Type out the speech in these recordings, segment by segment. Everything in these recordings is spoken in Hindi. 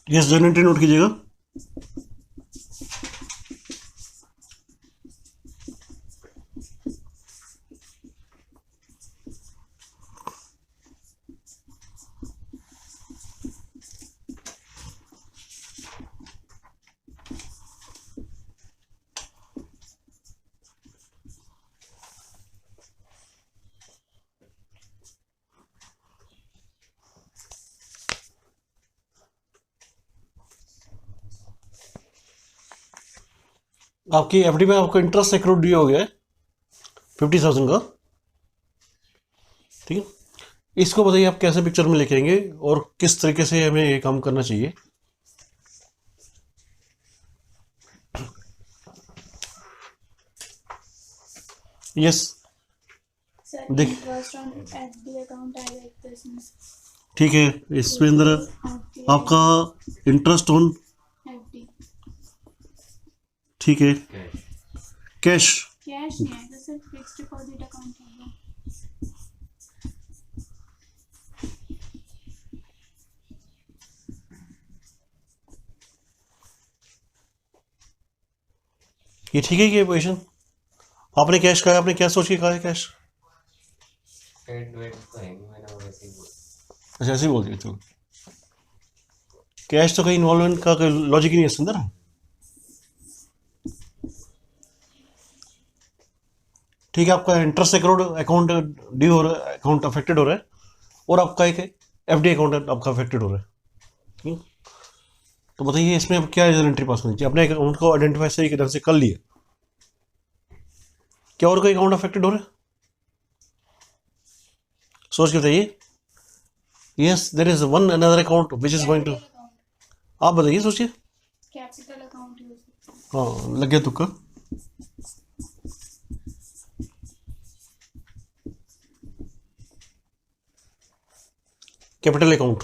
यस, जर्नल एंट्री नोट कीजिएगा। आपकी एफडी में आपको इंटरेस्ट एक्रूड ड्यू हो गया है 50,000 का। ठीक है, इसको बताइए आप कैसे पिक्चर में लेके आएंगे और किस तरीके से हमें ये काम करना चाहिए। यस, सर देख इंटरेस्ट ऑन एफडी अकाउंट आएगा एक तो इसमें ठीक है, इसमें अंदर आपका इंटरेस्ट ऑन, एफडी ठीक है, कैश, कैश नहीं आएगा सर, फिक्स्ड डिपॉजिट अकाउंट आएगा। ये ठीक है। ये पोजीशन आपने कैश कहा, आपने क्या सोच के कहा है कैश? पेड वेट तो है नहीं, मैंने वैसे ही बोला। अच्छा, ऐसे ही बोल दिया। चलो, कैश तो कहीं इन्वॉल्वमेंट का कोई लॉजिक ही नहीं है इसके अंदर। ठीक है, आपका इंटरेस्ट एक्रूड अकाउंट ड्यू हो रहा है, अकाउंट अफेक्टेड हो रहा है, और आपका एक एफडी अकाउंट आपका अफेक्टेड हो रहा है। ठीक? तो बताइए इसमें अब क्या एंट्री पास करनी चाहिए? अपने अकाउंट को आइडेंटिफाई सही ढंग से कर लिए, क्या और कोई अकाउंट अफेक्टेड हो रहा है? सोच के बताइए। Yes, there is one another account which is going to. आप बताइए, सोचिए। कैपिटल अकाउंट यूज करते हैं। हाँ, लग गया तुक्का। Capital account.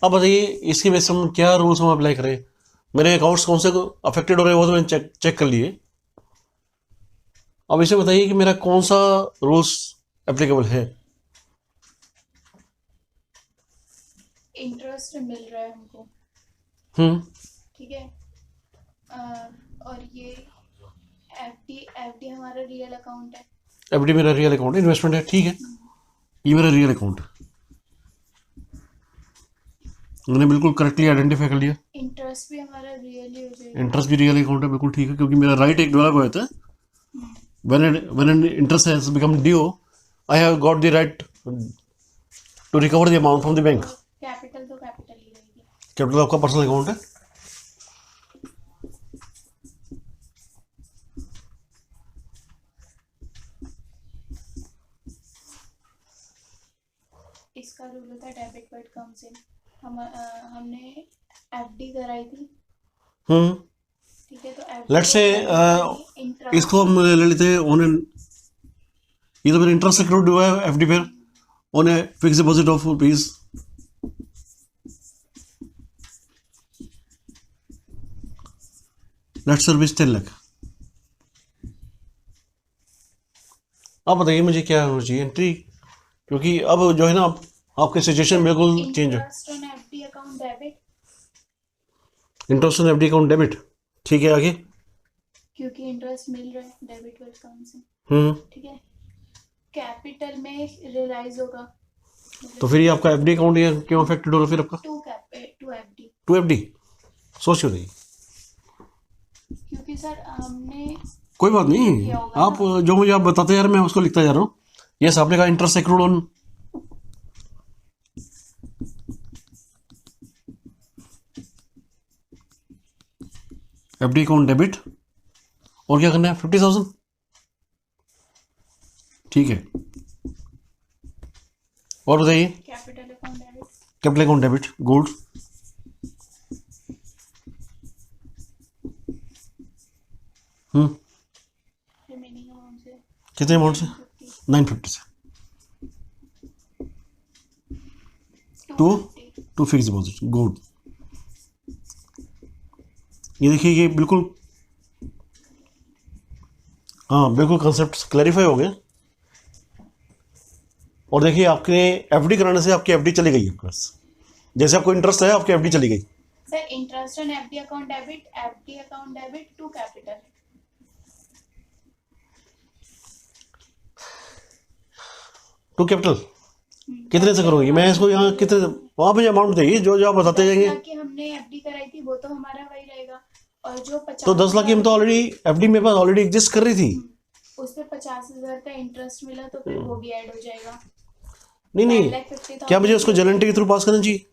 अब बताइए इसके बेस हम क्या रूल्स हम अप्लाई करें? मेरे अकाउंट्स कौन से अफेक्टेड हो रहे हैं वो तो मैंने चेक कर लिए। अब इसे बताइए कि मेरा कौन सा रूल्स एप्लीकेबल है। इंटरेस्ट मिल रहा है हमको, हम्म, ठीक है। और ये एफडी एफडी हमारा रियल अकाउंट है। एफडी मेरा रियल अकाउंट है, इन्वेस्टमेंट है, ठीक है। ये मेरा रियल अकाउंट है, मैंने बिल्कुल करेक्टली आइडेंटिफाई कर लिया। इंटरेस्ट भी हमारा रियल ही हो जाएगा। इंटरेस्ट भी रियल अकाउंट है, बिल्कुल ठीक है, क्योंकि मेरा राइट एक डेवलप हुआ था। when an interest has become due, I have got the right to recover the amount from the bank. Capital तो कैपिटल ही रहेगी। कैपिटल आपका पर्सनल अकाउंट है। इसका रूल होता है डेबिट बट कम्स इन। हमने एफडी कराई थी, ठीक है। तो लेट्स से इसको हम ले लेते हैं ऑन एन, ये तो मेरा इंटरेस्ट अकाउंट हुआ है एफडी पर on a fix deposit of rupees, let's service 10 lakh. अब बताइए मुझे क्या होना चाहिए एंट्री, क्योंकि अब जो है ना आपकी सिचुएशन बिल्कुल चेंज है। Interest on FD account debit, interest on FD account debit, ठीक है, आगे। क्योंकि इंटरेस्ट मिल रहा है डेबिट बट कम्स इन, हम्म, ठीक है। कैपिटल में रियलाइज होगा, तो फिर ये आपका एफडी अकाउंट ये क्यों अफेक्टेड हो रहा है फिर आपका? टू एफडी, टू एफडी सोच क्यों नहीं? क्योंकि सर हमने कोई बात नहीं, किया होगा आप जो मुझे आप बताते यार मैं उसको लिखता जा रहा हूँ। यस, आपने कहा interest accrued on, FD account debit, और क्या करना है? 50,000, ठीक है। और बताइए। Capital account debit, capital account debit gold, remaining amount से कितने अमाउंट से? 950 से टू फिक्स डिपॉजिट गोल्ड। ये देखिए, ये बिल्कुल, हाँ बिल्कुल कॉन्सेप्ट क्लैरिफाई हो गए। और देखिए आपके एफडी कराने से आपकी एफडी चली गई है आपके पास, जैसे आपको इंटरेस्ट है आपकी एफडी चली गई, sir interest on FD account debit to capital. To capital कितने से करोगी? मैं इसको यहाँ कितने, वहाँ पे अमाउंट चाहिए जो जो आप बताते जाएंगे। 10 लाख की हमने एफडी कराई थी वो तो हमारा वही रहेगा, और जो 50 तो 10 लाख की हम तो ऑलरेडी एफडी मेरे पास ऑलरेडी एग्जिस्ट कर रही थी। उस पे 50,000 का इंटरेस्ट मिला तो फिर वो भी ऐड हो जाएगा। नहीं नहीं, 10,50,000 क्या मुझे उसको जनरल एंट्री के थ्रू पास करना चाहिए?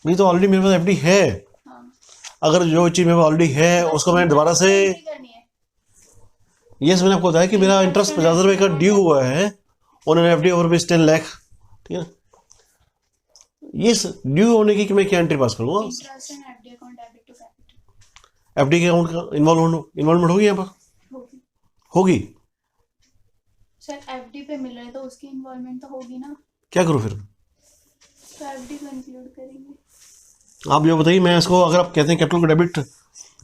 नहीं तो ऑलरेडी मेरे पास एफडी है। हाँ अगर जो चीज़ मेरे पास ऑलरेडी है उसको मैं दोबारा से, एंट्री करनी है। यस मैंने आपको बताया कि मेरा इंटरेस्ट 50,000 रुपये का ड्यू हुआ है, उन्होंने एफडी ओवर पे 10 लाख, ठीक है। ये ड्यू होने की कि मैं क्या एंट्री पास करूँगा? Interest on FD account debit to capital FD के अकाउंट का इन्वॉल्वमेंट होगी यहाँ पर? होगी। होगी। सर एफडी पे मिल रहा है तो उसकी इन्वॉल्वमेंट तो होगी ना, क्या करूँ फिर? तो एफडी को इंक्लूड करेंगे। आप ये बताइए, मैं इसको, अगर आप कहते हैं कैपिटल को डेबिट,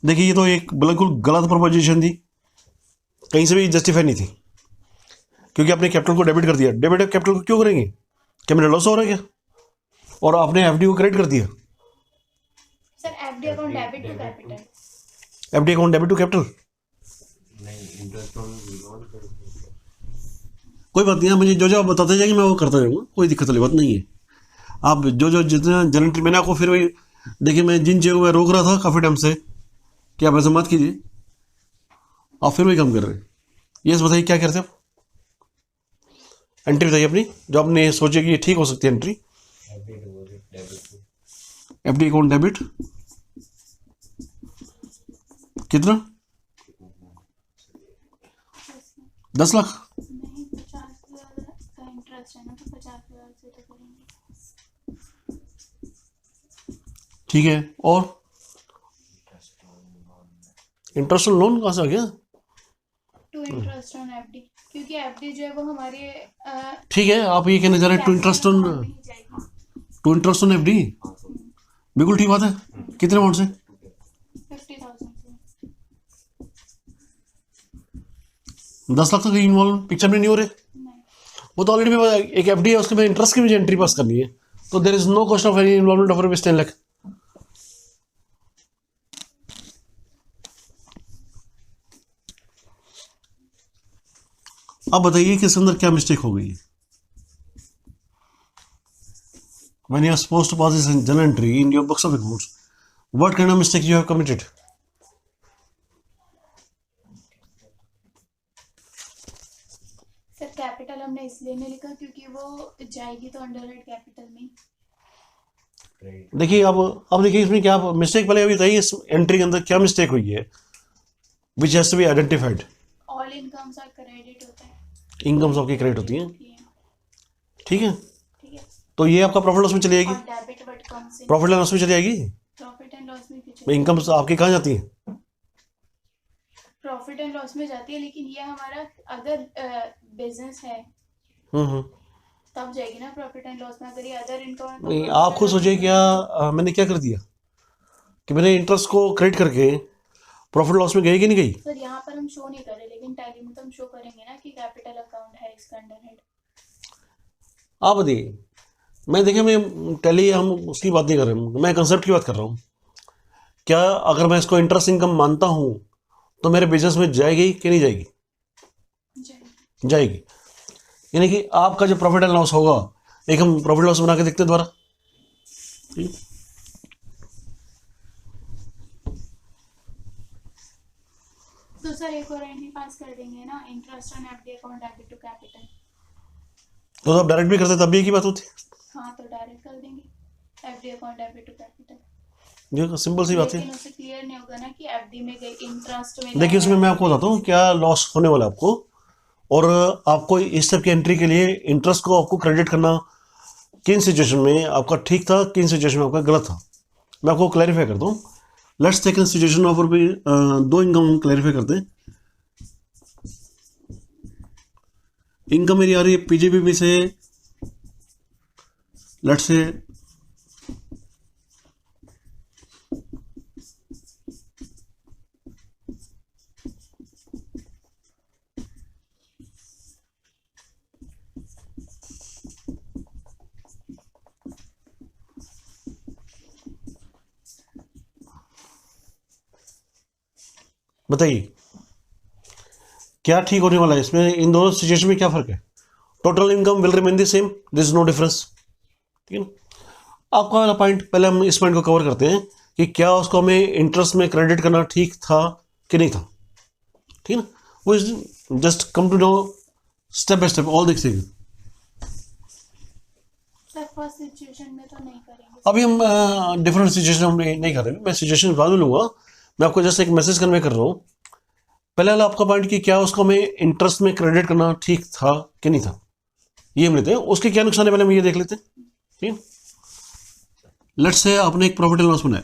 देखिए ये तो एक बिल्कुल गलत प्रपोजिशन थी, कहीं से भी जस्टिफाई नहीं थी, क्योंकि आपने कैपिटल को डेबिट कर दिया। डेबिट कैपिटल को क्यों करेंगे? क्या मेरा लॉस हो रहा है क्या? और आपने एफडी को क्रेडिट कर दिया। Sir FD account debit to capital, FD account debit to capital, नहीं इंटरेस्ट ऑन लोन कर कोई बात नहीं है, मुझे जो जो आप बताते जाएंगे मैं वो करता जाऊँगा, कोई दिक्कत वाली बात नहीं है। आप जो जो जितना जनरल, मैंने आपको फिर वही, देखिए मैं जिन चीज़ों को मैं रोक रहा था काफ़ी टाइम से कि आप ऐसा मत कीजिए, आप फिर वही काम कर रहे हैं। यस बताइए क्या करते हैं आप? एंट्री बताइए अपनी, जो आपने सोचे कि ये ठीक हो सकती है entry. FD deposit debit to FD account debit कितना? 10 लाख। नहीं 50,000 का इंटरेस्ट है ना, तो 50,000 से तो करेंगे। ठीक है, और इंटरेस्ट ऑन लोन कहाँ से आ गया? टू इंटरेस्ट ऑन एफडी, क्योंकि एफडी जो है वो हमारे ठीक है, आप ये कहना चाह रहे हैं to interest on, to interest on FD, बिल्कुल ठीक बात है। कितने अमाउंट से? 50,000 से। 10 लाख तक इन्वॉल्व पिक्चर में नहीं हो रहे? नहीं वो तो ऑलरेडी एक एफडी है, उसके में इंटरेस्ट की मुझे एंट्री पास करनी है, तो there is no cost of any involvement of rupees 10 lakh. अब बताइए कि इसके अंदर क्या मिस्टेक हो गई है? When you are supposed to pass this journal entry in your books of accounts, what kind of mistake you have committed? Sir capital हमने इसलिए नहीं लिखा क्योंकि वो जाएगी तो अंडरराइट कैपिटल में। क्रेडिट देखिए अब देखिए इसमें क्या मिस्टेक, पहले अभी बताइए इस एंट्री के अंदर क्या मिस्टेक हुई है, which has to be identified. All incomes are credit होता है, इनकम्स आपकी क्रेडिट होती हैं, ठीक है। ठीक है। तो ये आपका प्रॉफिट लॉस में चली जाएगी, और debit what comes in profit loss में चली जाएगी। प्रॉफिट एंड लॉस में क्यों? इनकम आपकी कहाँ जाती है? प्रॉफिट एंड लॉस में जाती है, लेकिन ये हमारा अगर बिजनेस है हम्म। तब जाएगी ना प्रॉफिट एंड लॉस में। अगर ये अदर इनकम है तो नहीं, आप खुद सोचिए क्या मैंने क्या कर दिया कि मैंने इंटरेस्ट को क्रेडिट करके प्रॉफिट लॉस में गई कि नहीं गई? सर यहाँ पर हम शो नहीं कर रहे, लेकिन टैली में तो हम शो करेंगे ना कि कैपिटल अकाउंट है इसका अंडर हेड। आप बताइए, मैं देखिए मैं टैली हम उसकी बात नहीं कर रहे हैं, मैं कंसेप्ट की बात कर रहा हूँ। क्या अगर मैं इसको इंटरेस्ट इनकम मानता हूँ तो मेरे बिजनेस में जाएगी कि नहीं जाएगी? जाएगी। जाएगी। यानी कि आपका जो प्रॉफिट एंड लॉस होगा, एक हम प्रॉफिट लॉस बना के देखते हैं दोबारा, ठीक? तो सर एक और एंट्री पास कर देंगे ना, interest on FD account debit to capital. तो आप डायरेक्ट भी करते तब भी एक ही बात होती। हाँ तो डायरेक्ट कर देंगे FD account debit to capital. ये सिंपल सी बात है। लेकिन उसे क्लियर नहीं होगा ना कि एफडी में गई इंटरेस्ट में। देखिए उसमें मैं आपको बताता हूँ क्या लॉस होने वाला है आपको, और आपको इस सब की एंट्री के लिए इंटरेस्ट को आपको क्रेडिट करना किन सिचुएशन में आपका ठीक था, किन सिचुएशन में आपका गलत था, मैं आपको क्लैरिफाई करता हूँ। Let's take in situation of दो इनकम हम क्लैरिफाई करते हैं। इनकम मेरी आ रही है पीजीबीपी से, लेट्स से बताइए क्या ठीक होने वाला है इसमें, इन दोनों सिचुएशन में क्या फर्क है? Total income will remain the same, this is no difference. ठीक है ना। आपका वाला पॉइंट, पहले हम इस पॉइंट को कवर करते हैं कि क्या उसको हमें इंटरेस्ट में क्रेडिट करना ठीक था कि नहीं था। ठीक है ना, वो just come to know step by step all this things. Sir first situation में तो नहीं करेंगे। अभी हम डिफरेंट सिचुएशन हम नहीं कर रहे, मैं सिचुएशन बाद में लूँगा। मैं आपको जस्ट एक मैसेज कन्वे कर रहा हूँ। पहले वाला आपका पॉइंट कि क्या उसको हमें इंटरेस्ट में क्रेडिट करना ठीक था कि नहीं था, ये हम लेते हैं। उसके क्या नुकसान है पहले हम ये देख लेते हैं। ठीक, लेट्स से आपने एक प्रॉफिट एंड लॉस बनाया,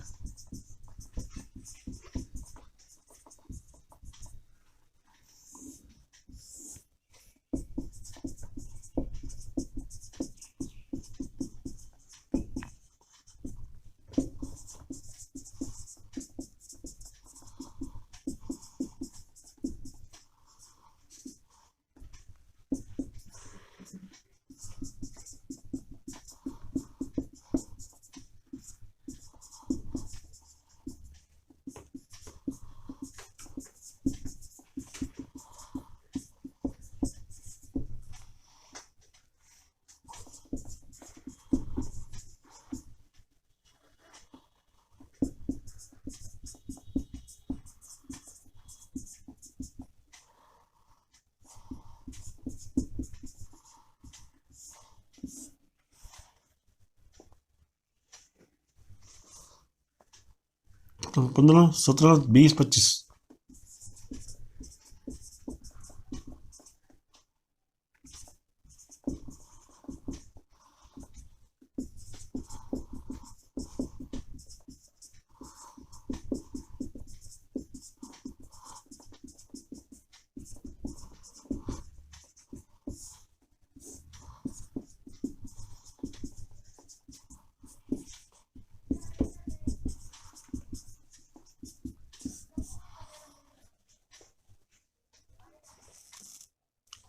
तो 15, 17, 20, 25।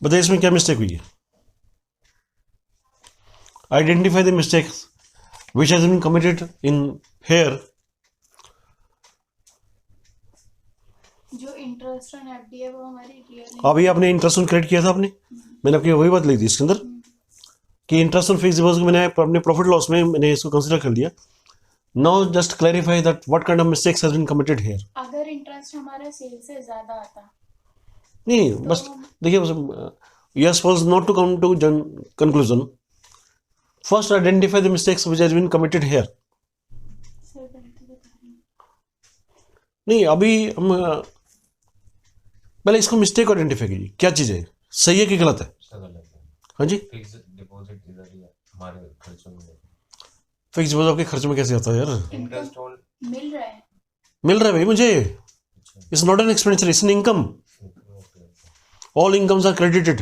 बताइए इसमें क्या मिस्टेक हुई है? Identify the mistakes which has been committed in here. जो इंटरेस्ट ऑन एफडी है वो हमारी रियल अभी आपने इंटरेस्ट ऑन क्रेडिट किया था आपने, मैंने आपकी वही बात लिखी थी इसके अंदर कि इंटरेस्ट ऑन फिक्स डिपॉजिट मैंने अपने प्रॉफिट लॉस में मैंने इसको कंसीडर कर लिया। Now just clarify that what kind of mistakes has been committed here. अगर इंटरेस्ट हमारा सेल से ज्यादा आता नहीं बस देखिए, you are suppose not to come to conclusion, first identify the mistakes which has been committed here. Sir गलती बता रही हूँ। नहीं अभी हम पहले इसको मिस्टेक आइडेंटिफाई कीजिए, क्या चीज़ है, सही है कि गलत है? सब गलत है। हाँ जी, फिक्स डिपॉजिट इधर ही है, हमारे खर्चों में फिक्स डिपॉजिट आपके खर्च में कैसे आता है यार? इंटरेस्ट ऑन मिल रहा है। मिल रहा है भाई मुझे, it's not an expenditure, it's an income. All incomes are credited.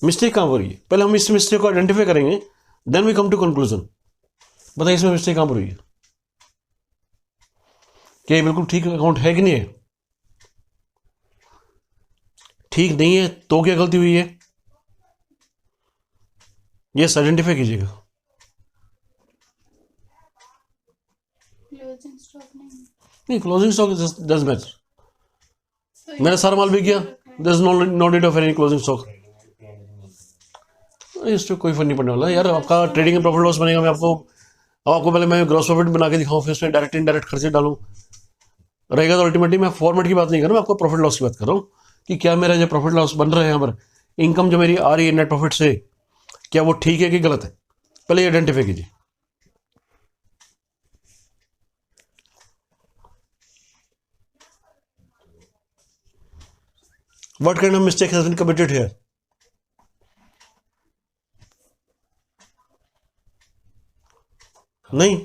Mistake कहाँ पर हुई है? पहले हम इस मिस्टेक को आइडेंटिफाई करेंगे, then we come to conclusion. बताइए इसमें मिस्टेक कहाँ पर हुई है? क्या ये बिल्कुल ठीक अकाउंट है कि नहीं है? ठीक नहीं है तो क्या गलती हुई है? यस, आइडेंटिफाई कीजिएगा। क्लोजिंग स्टॉक नहीं, क्लोजिंग स्टॉक डज मैटर। तो मेरा सारा माल बिक गया, there is no need of any closing stock. इससे कोई फर्क नहीं पड़ने वाला यार। आपका ट्रेडिंग में प्रॉफिट लॉस बनेगा, मैं आपको पहले मैं ग्रॉस प्रॉफिट बना के दिखाऊं, फिर उसमें डायरेक्ट इनडायरेक्ट खर्चे डालूं रहेगा, तो अल्टीमेटली मैं फॉर्मेट की बात नहीं कर रहा हूँ, आपको प्रॉफिट लॉस की बात कर रहा हूँ कि क्या मेरा जो प्रॉफिट लॉस बन रहा है यहाँ पर, इनकम जो मेरी आ रही है नेट प्रॉफिट से, क्या वो ठीक है कि गलत है? पहले ये आइडेंटिफाई कीजिए। What kind of mistake has been committed here? नहीं,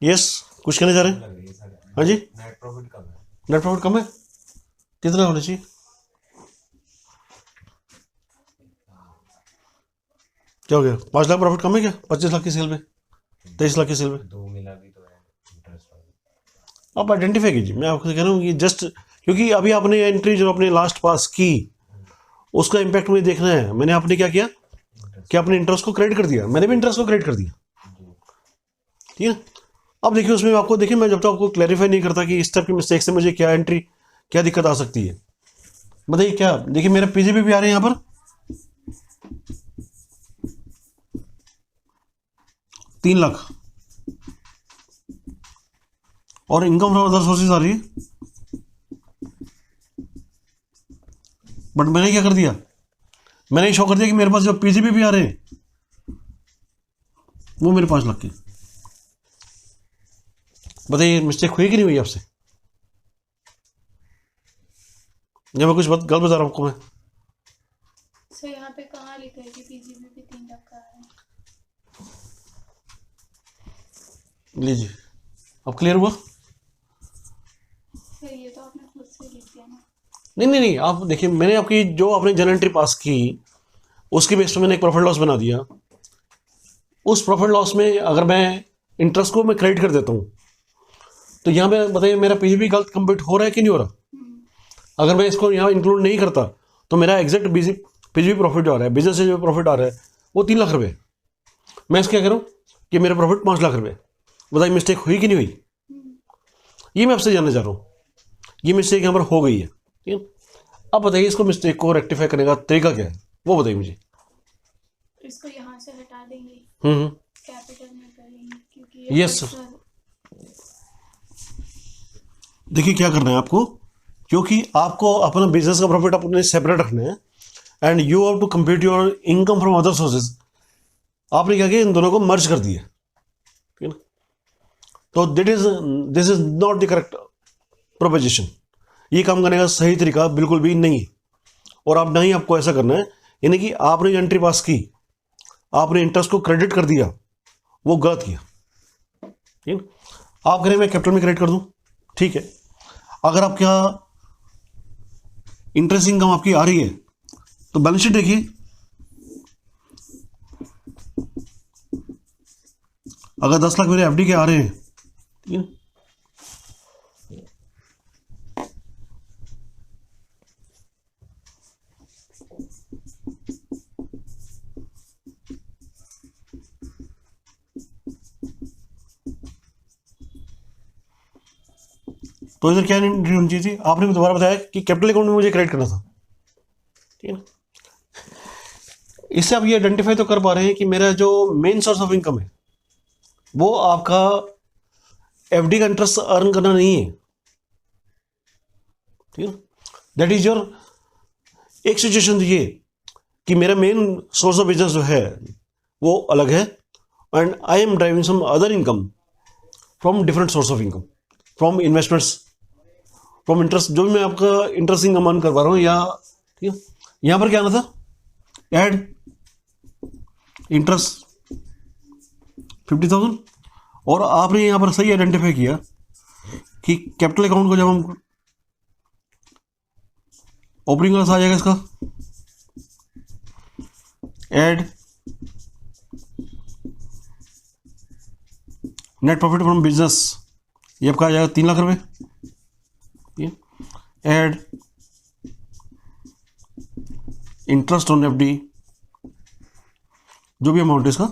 यस कुछ कहने जा रहे हैं? लग रही है सर। हाँ जी, नेट प्रॉफिट कम है। नेट प्रॉफिट कम है, कितना होना चाहिए? क्या हो गया? 5 लाख प्रॉफिट कम है क्या? 25 लाख की सेल पे, 23 लाख की सेल पे? 2 मिला भी तो है इंटरेस्ट वाला। आप आइडेंटिफाई कीजिए। मैं आपको कह रहा हूँ कि जस्ट क्योंकि अभी आपने एंट्री जो आपने लास्ट पास की उसका इम्पैक्ट मुझे देखना है। मैंने आपने क्या किया कि आपने इंटरेस्ट को क्रेडिट कर दिया, मैंने भी इंटरेस्ट को क्रेडिट कर दिया, ठीक है। अब देखिए उसमें आपको, देखिए मैं जब तक आपको क्लैरिफाई नहीं करता कि इस टाइप की मिस्टेक से मुझे क्या एंट्री, क्या दिक्कत आ सकती है, बताइए क्या। देखिए मेरा पीजीबी भी आ रहे हैं यहाँ पर 3 लाख, और इनकम फ्रॉम अदर सोर्सेज आ रही है, बट मैंने क्या कर दिया, मैंने शो कर दिया कि मेरे पास जो पीजीबी भी आ रहे हैं वो मेरे 5 लाख के। बताइए मिस्टेक हुई कि नहीं हुई आपसे, या मैं कुछ गलत बता रहा हूँ आपको मैं? सर यहाँ पे कहाँ लिखा है कि पीजीबी भी 3 लाख का है? लीजिए, अब क्लियर हुआ? सर ये तो आपने खुद से लिख दिया ना। नहीं, आप देखिए, मैंने आपकी जो आपने जर्नल एंट्री पास की उसके बेस पे मैंने एक प्रॉफिट लॉस बना दिया। उस प्रॉफिट लॉस में अगर मैं इंटरेस्ट को मैं क्रेडिट कर देता हूँ तो यहाँ पे बताइए मेरा पीजीबी गलत कंप्यूट हो रहा है कि नहीं हो रहा? अगर मैं इसको यहाँ इंक्लूड नहीं करता तो मेरा एग्जैक्ट पीजीबी प्रॉफिट जो आ रहा है, बिजनेस से जो प्रॉफिट आ रहा है वो 3 लाख रुपये, मैं इसके क्या करूँ कि मेरा प्रॉफिट 5 लाख रुपये। बताइए मिस्टेक हुई कि नहीं हुई? ये मैं आपसे जानना चाह रहा हूँ, ये मिस्टेक यहाँ पर हो गई है, ठीक है। अब बताइए इसको, मिस्टेक को रेक्टिफाई करने का तरीका क्या है वो बताइए मुझे। इसको यहाँ से हटा देंगे, हम्म, कैपिटल में करेंगे क्योंकि यस सर। देखिए क्या करना है आपको, क्योंकि आपको अपना बिजनेस का प्रॉफिट अपने सेपरेट रखना है and you have to compute your income from other sources. आपने क्या किया, इन दोनों को मर्ज कर दिया, ठीक है ना। तो this is not the correct proposition. ये काम करने का सही तरीका बिल्कुल भी नहीं है, और आप नहीं, आपको ऐसा करना है, यानी कि आपने जो एंट्री पास की, आपने इंटरेस्ट को क्रेडिट कर दिया, वो गलत किया, ठीक है। आप करें मैं कैपिटल में क्रेडिट कर दूं, ठीक है। अगर आप क्या इंटरेस्ट इनकम आपकी आ रही है तो बैलेंस शीट देखिए, अगर 10 लाख मेरे एफडी के आ रहे हैं, ठीक है, तो इधर क्या एंट्री होनी चाहिए थी, आपने दोबारा बताया कि कैपिटल अकाउंट में मुझे क्रेडिट करना था, ठीक है ना। इससे आप ये आइडेंटिफाई तो कर पा रहे हैं कि मेरा जो मेन सोर्स ऑफ इनकम है वो आपका एफडी का इंटरेस्ट अर्न करना नहीं है, ठीक है। दैट इज योर, एक सिचुएशन ये कि मेरा मेन सोर्स ऑफ बिजनेस जो है वो अलग है and I am driving some other income from different source of income, from investments, from interest, जो भी मैं आपका इंटरेस्ट इनकम अर्न कर पा रहा हूँ, या ठीक है। यहाँ पर क्या आना था, ऐड इंटरेस्ट 50,000, और आपने यहाँ पर सही आइडेंटिफाई किया कि कैपिटल अकाउंट को जब हम ओपनिंग लॉस आ जाएगा इसका, add net profit from business, ये आपका आ जाएगा 3 लाख रुपये, ऐड इंटरेस्ट ऑन एफडी, जो भी अमाउंट है इसका,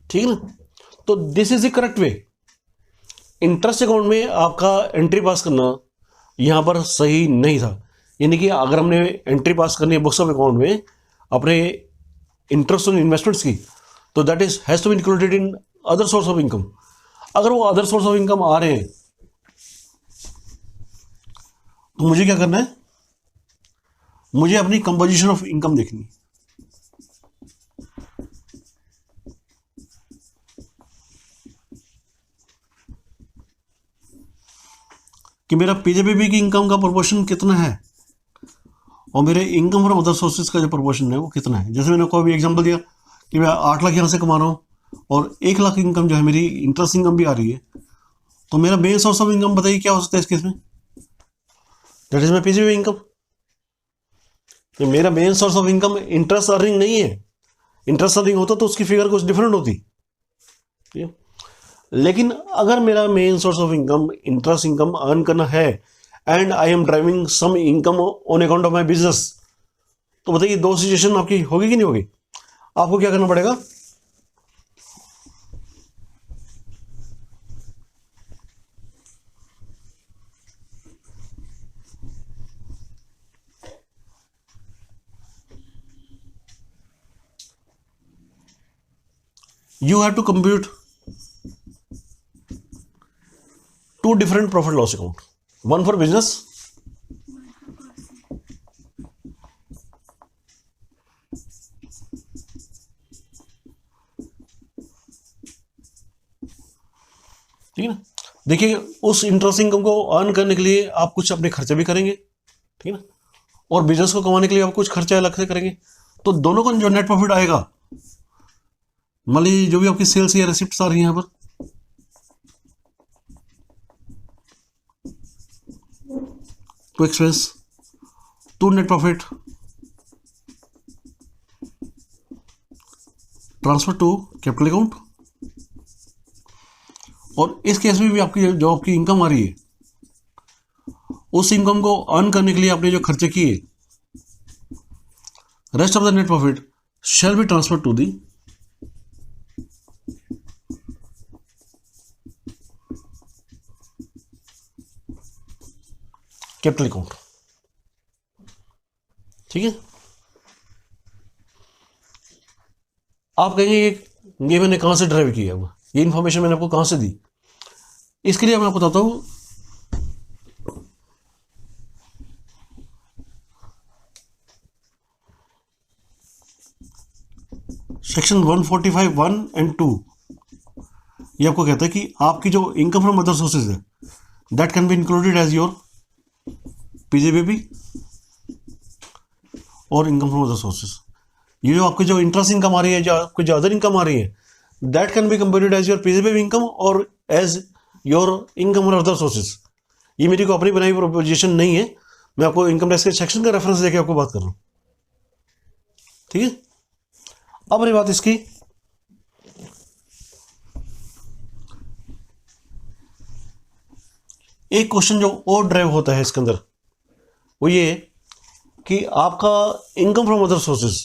ठीक है ना। तो this is the correct way. Interest account में आपका एंट्री पास करना यहाँ पर सही नहीं था, यानी कि अगर हमने एंट्री पास करनी है बुक्स ऑफ अकाउंट में अपने इंटरेस्ट ऑन इन्वेस्टमेंट्स की, तो that is has to be included in other source of income. अगर वो अदर सोर्स ऑफ इनकम आ रहे हैं तो मुझे क्या करना है, मुझे अपनी कंपोजिशन ऑफ इनकम देखनी है। कि मेरा पीजेबीबी की इनकम का प्रोपोर्शन कितना है और मेरे इनकम फ्रॉम अदर सोर्सेज का जो प्रोपोर्शन है वो कितना है। जैसे मैंने कोई भी एग्जांपल दिया कि मैं 8 लाख यहाँ से कमा रहा हूँ और 1 लाख इनकम जो है मेरी इंटरेस्ट इनकम भी आ रही है, तो मेरा मेन सोर्स ऑफ इनकम बताइए क्या हो सकता है इस केस में, दैट इज माई पीजेबीबी इनकम। मेरा main source of income interest earning नहीं है, इंटरेस्ट अर्निंग होता तो उसकी फिगर कुछ डिफरेंट होती, ठीक है। लेकिन अगर मेरा main source of income interest income earn करना है and I am driving some income on account of my business, तो बताइए दो सिचुएशन आपकी होगी कि नहीं होगी। आपको क्या करना पड़ेगा, you have to compute two different profit loss account, one for business, ठीक है ना। देखिए उस इंटरेस्ट इनकम को अर्न करने के लिए आप कुछ अपने खर्चे भी करेंगे, ठीक है ना, और बिजनेस को कमाने के लिए आप कुछ खर्चे अलग से करेंगे, तो दोनों का जो नेट प्रॉफिट आएगा, मान लीजिए जो भी आपकी सेल्स या रिसिप्ट्स आ रही हैं यहाँ पर, to expense to net profit transfer to capital account, और इस केस में भी आपकी जो आपकी इनकम आ रही है, उस इनकम को अर्न करने के लिए आपने जो खर्चे किए, rest of the net profit shall be transfer to the capital account, ठीक है। आप कहेंगे ये मैंने कहां से ड्राइव किया हुआ, ये इंफॉर्मेशन मैंने आपको कहां से दी, इसके लिए मैं आपको बताता हूं। सेक्शन 145(1) एंड 2 ये आपको कहता है कि आपकी जो इनकम फ्रॉम अदर सोर्सेज है, that can be included as your PGBP और इनकम फ्रॉम अदर सोर्सेज। ये जो आपकी जो इंटरेस्ट इनकम आ रही है, जो आपकी जो अदर इनकम आ रही है, that can be computed as your PGBP income और as your income from other sources. ये मेरी को अपनी बनाई प्रोपोजिशन नहीं है, मैं आपको इनकम टैक्स के सेक्शन का रेफरेंस देके आपको बात कर रहा हूँ, ठीक है। अब रही बात इसकी, एक क्वेश्चन जो और ड्राइव होता है इसके अंदर, वो ये कि आपका इनकम फ्रॉम अदर सोर्सेज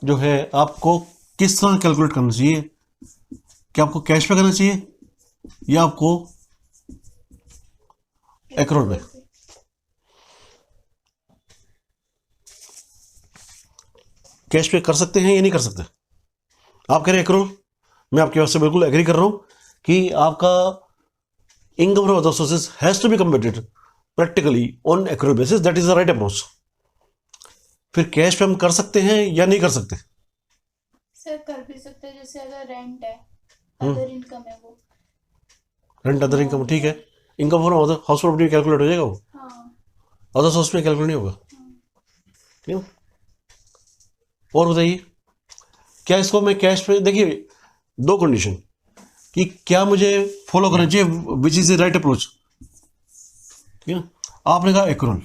जो है आपको किस तरह कैलकुलेट करना चाहिए, क्या आपको कैश पे करना चाहिए या आपको एक्रोल पे। कैश पे कर सकते हैं या नहीं कर सकते, आप कह रहे हैं एक्रोल, मैं आपकी बात से बिल्कुल एग्री कर रहा हूं कि आपका income from other sources has to be computed practically on accrual basis, that is the right approach. फिर कैश पे हम कर सकते हैं या नहीं कर सकते, सर कर भी सकते हैं, जैसे अगर रेंट है, अदर इनकम है वो, रेंट अदर इनकम, ठीक है, income from other house property calculate हो जाएगा वो, हाँ अदर सोर्स में कैलकुलेट नहीं होगा, ठीक है। और बताइए क्या इसको मैं कैश पे, देखिए दो कंडीशन कि क्या मुझे फॉलो करना चाहिए which is the right approach, ठीक है। आपने कहा एक्रोल,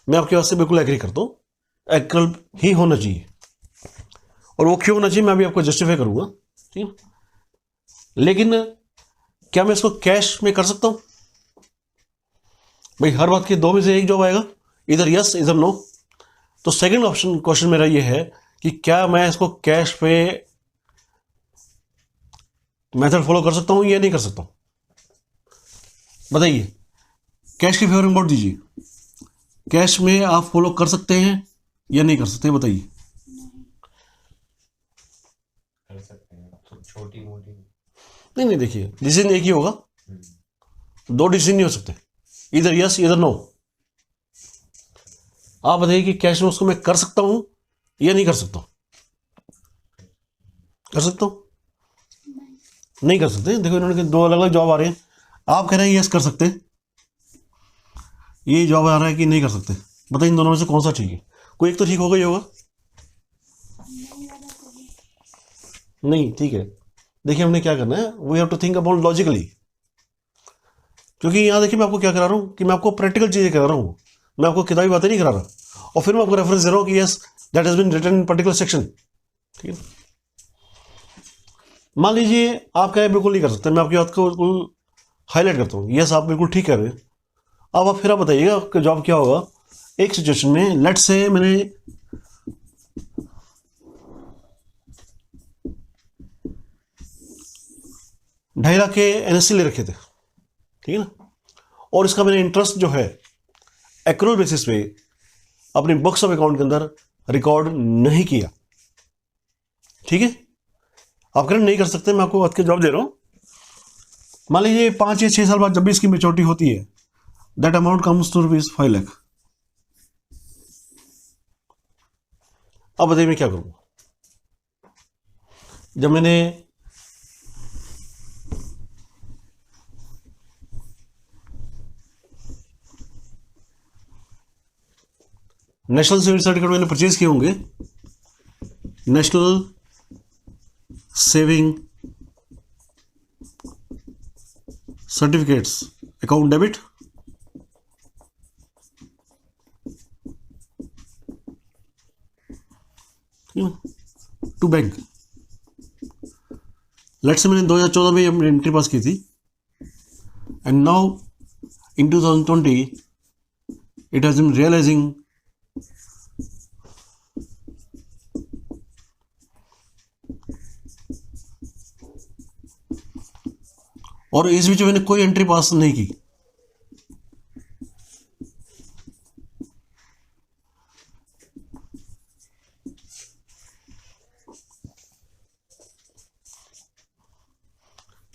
मैं आपकी बात से बिल्कुल एग्री करता हूँ, एक्रोल ही होना चाहिए, और वो क्यों होना चाहिए मैं अभी आपको जस्टिफाई करूंगा, ठीक है। लेकिन क्या मैं इसको कैश में कर सकता हूं, भाई हर बात के दो में से एक जवाब आएगा, इधर यस इधर नो। तो सेकंड ऑप्शन क्वेश्चन मेरा ये है कि क्या मैं इसको कैश पे मेथड फॉलो कर सकता हूं या नहीं कर सकता हूं, बताइए। कैश के फेवर में वोट दीजिए, कैश में आप फॉलो कर सकते हैं या नहीं कर सकते, बताइए। कर सकते हैं तो छोटी मोटी। नहीं देखिए डिसीजन एक ही होगा, दो डिसीजन नहीं हो सकते, इधर यस इधर नो। आप बताइए कि कैश में उसको मैं कर सकता हूं या नहीं कर सकता हूं, कर सकता हूं नहीं कर सकते। देखो इन्होंने दो अलग अलग जवाब आ रहे हैं, आप कह रहे हैं यस कर सकते हैं, ये जवाब आ रहा है कि नहीं कर सकते, बताइए इन दोनों में से कौन सा ठीक है, कोई एक तो ठीक होगा ही होगा, नहीं ठीक है। देखिए हमने क्या करना है, we have to think about logically, क्योंकि यहाँ देखिए मैं आपको क्या करा रहा हूँ कि मैं आपको प्रैक्टिकल चीज़ें करा रहा हूँ, मैं आपको किताबी बातें नहीं करा रहा, और फिर मैं आपको रेफरेंस दे रहा हूँ कि yes that has been written in particular section, ठीक है। मान लीजिए आप क्या बिल्कुल नहीं कर सकते, मैं आपकी बात को बिल्कुल हाईलाइट करता हूँ, यस आप बिल्कुल ठीक कर रहे हैं। अब आप फिर आप बताइएगा आपका जॉब क्या होगा एक सिचुएशन में, लेट से मैंने 2.5 लाख के NSC ले रखे थे, ठीक है ना, और इसका मैंने इंटरेस्ट जो है एक्रूअल बेसिस पे अपने बुक्स ऑफ अकाउंट के अंदर रिकॉर्ड नहीं किया, ठीक है। आप करें नहीं कर सकते, मैं आपको बात के जवाब दे रहा हूं। मान लीजिए 5 या 6 साल बाद जब भी इसकी मेच्योरिटी होती है, that amount comes to ₹5 lakh. अब बताइए मैं क्या करूं। जब मैंने नेशनल सेविंग सर्टिफिकेट मैंने परचेज किए होंगे, national saving certificates account debit, to bank. Let's say मैंने 2014 में अपनी एंट्री पास की थी, and now in 2020 it has been realising और इस बीच मैंने कोई एंट्री पास नहीं की।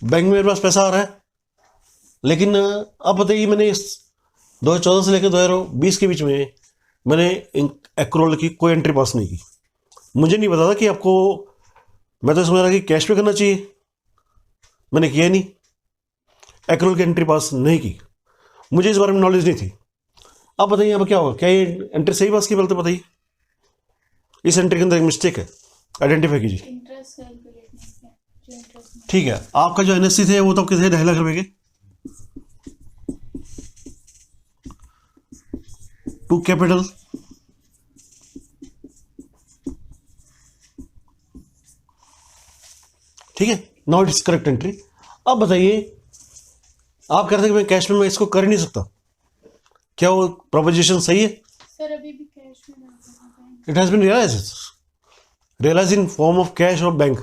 बैंक में मेरे पास पैसा आ रहा है, लेकिन अब बताइए मैंने इस 2014 से लेकर 2020 के बीच में मैंने एक्रूअल की कोई एंट्री पास नहीं की। मुझे नहीं पता था कि आपको, मैं तो समझ रहा कि कैश पे करना चाहिए, मैंने किया नहीं, एक्रूअल की एंट्री पास नहीं की, मुझे इस बारे में नॉलेज नहीं थी। अब बताइए अब क्या होगा, क्या ये एंट्री सही पास की? पहले तो बताइए, इस एंट्री के अंदर एक मिस्टेक है, आइडेंटिफाई कीजिए। इंटरेस्ट कैलकुलेट नहीं किया, जो इंटरेस्ट ठीक है, आपका जो NSC थे वो तो कितने 2.5 लाख रुपए के, टू कैपिटल, ठीक है, नाउ इट्स करेक्ट एंट्री। अब बताइए, आप कह रहे थे कि मैं कैश में मैं इसको कर ही नहीं सकता, क्या वो प्रोपोजिशन सही है? सर अभी भी कैश में ना सकते। It has been realise in form of cash और bank,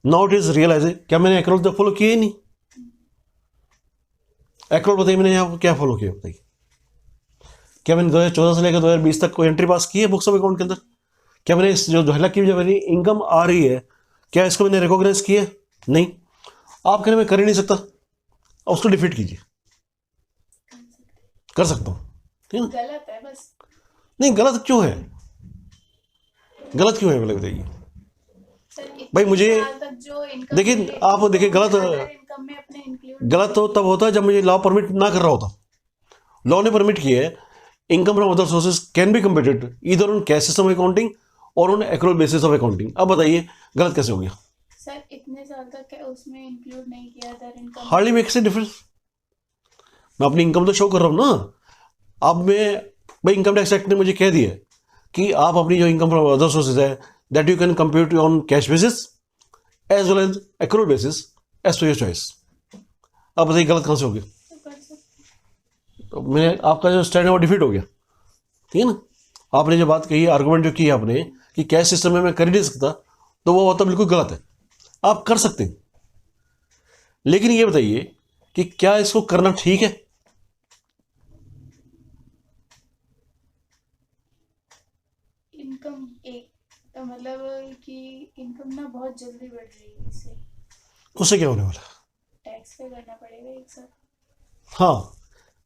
now it is realise. क्या मैंने एक्रूअल तो फॉलो किया ही नहीं? एक्रूअल बताइए मैंने यहाँ क्या फॉलो किया बताइए? क्या मैंने 2014 से लेकर 2020 तक कोई एंट्री पास की है बुक्स ऑफ अकाउंट के अंदर? क्या मैंने इस जो 2.5 लाख की जो मेरी इनकम आ रही है, क्या इसको मैंने रिकॉग्नाइज किया? नहीं। आप कह रहे मैं कर ही नहीं सकता, उसको डिफीट कीजिए। कर सकता हूँ, ठीक है ना? गलत है बस। नहीं, गलत क्यों है? गलत क्यों है पहले बताइए सर इतने भाई। मुझे साल तक जो इनकम देखिए, आप देखिए, गलत इनकम में अपने इंक्लूड गलत तो तब होता है जब मुझे लॉ परमिट ना कर रहा होता। लॉ ने परमिट किया है income from other sources can be computed either on cash system accounting और on accrual basis of accounting. अब बताइए गलत कैसे हो गया? सर इतने साल तक क्या उसमें इंक्लूड नहीं किया other income? Hardly makes a difference. मैं अपनी इनकम तो शो कर रहा हूँ ना। अब मैं भाई, इनकम टैक्स एक्ट ने मुझे कह दिया कि आप अपनी जो इनकम फ्रॉम अदर सोर्सेज है that you can compute on cash basis as well as accrual basis as to your choice. अब बताइए गलत कहाँ से हो गया? तो मैं, आपका जो स्टैंड है वो डिफीट हो गया, ठीक है ना? आपने जो बात कही, आर्गुमेंट जो किया आपने कि कैश सिस्टम में मैं कर ही नहीं सकता, तो वो तो बिल्कुल गलत है। आप कर सकते हैं, लेकिन ये बताइए कि क्या इसको करना ठीक है? इनकम एक तो मतलब कि इनकम ना बहुत जल्दी बढ़ रही है, इससे उससे क्या होने वाला? टैक्स पे करना पड़ेगा एक साथ। हाँ,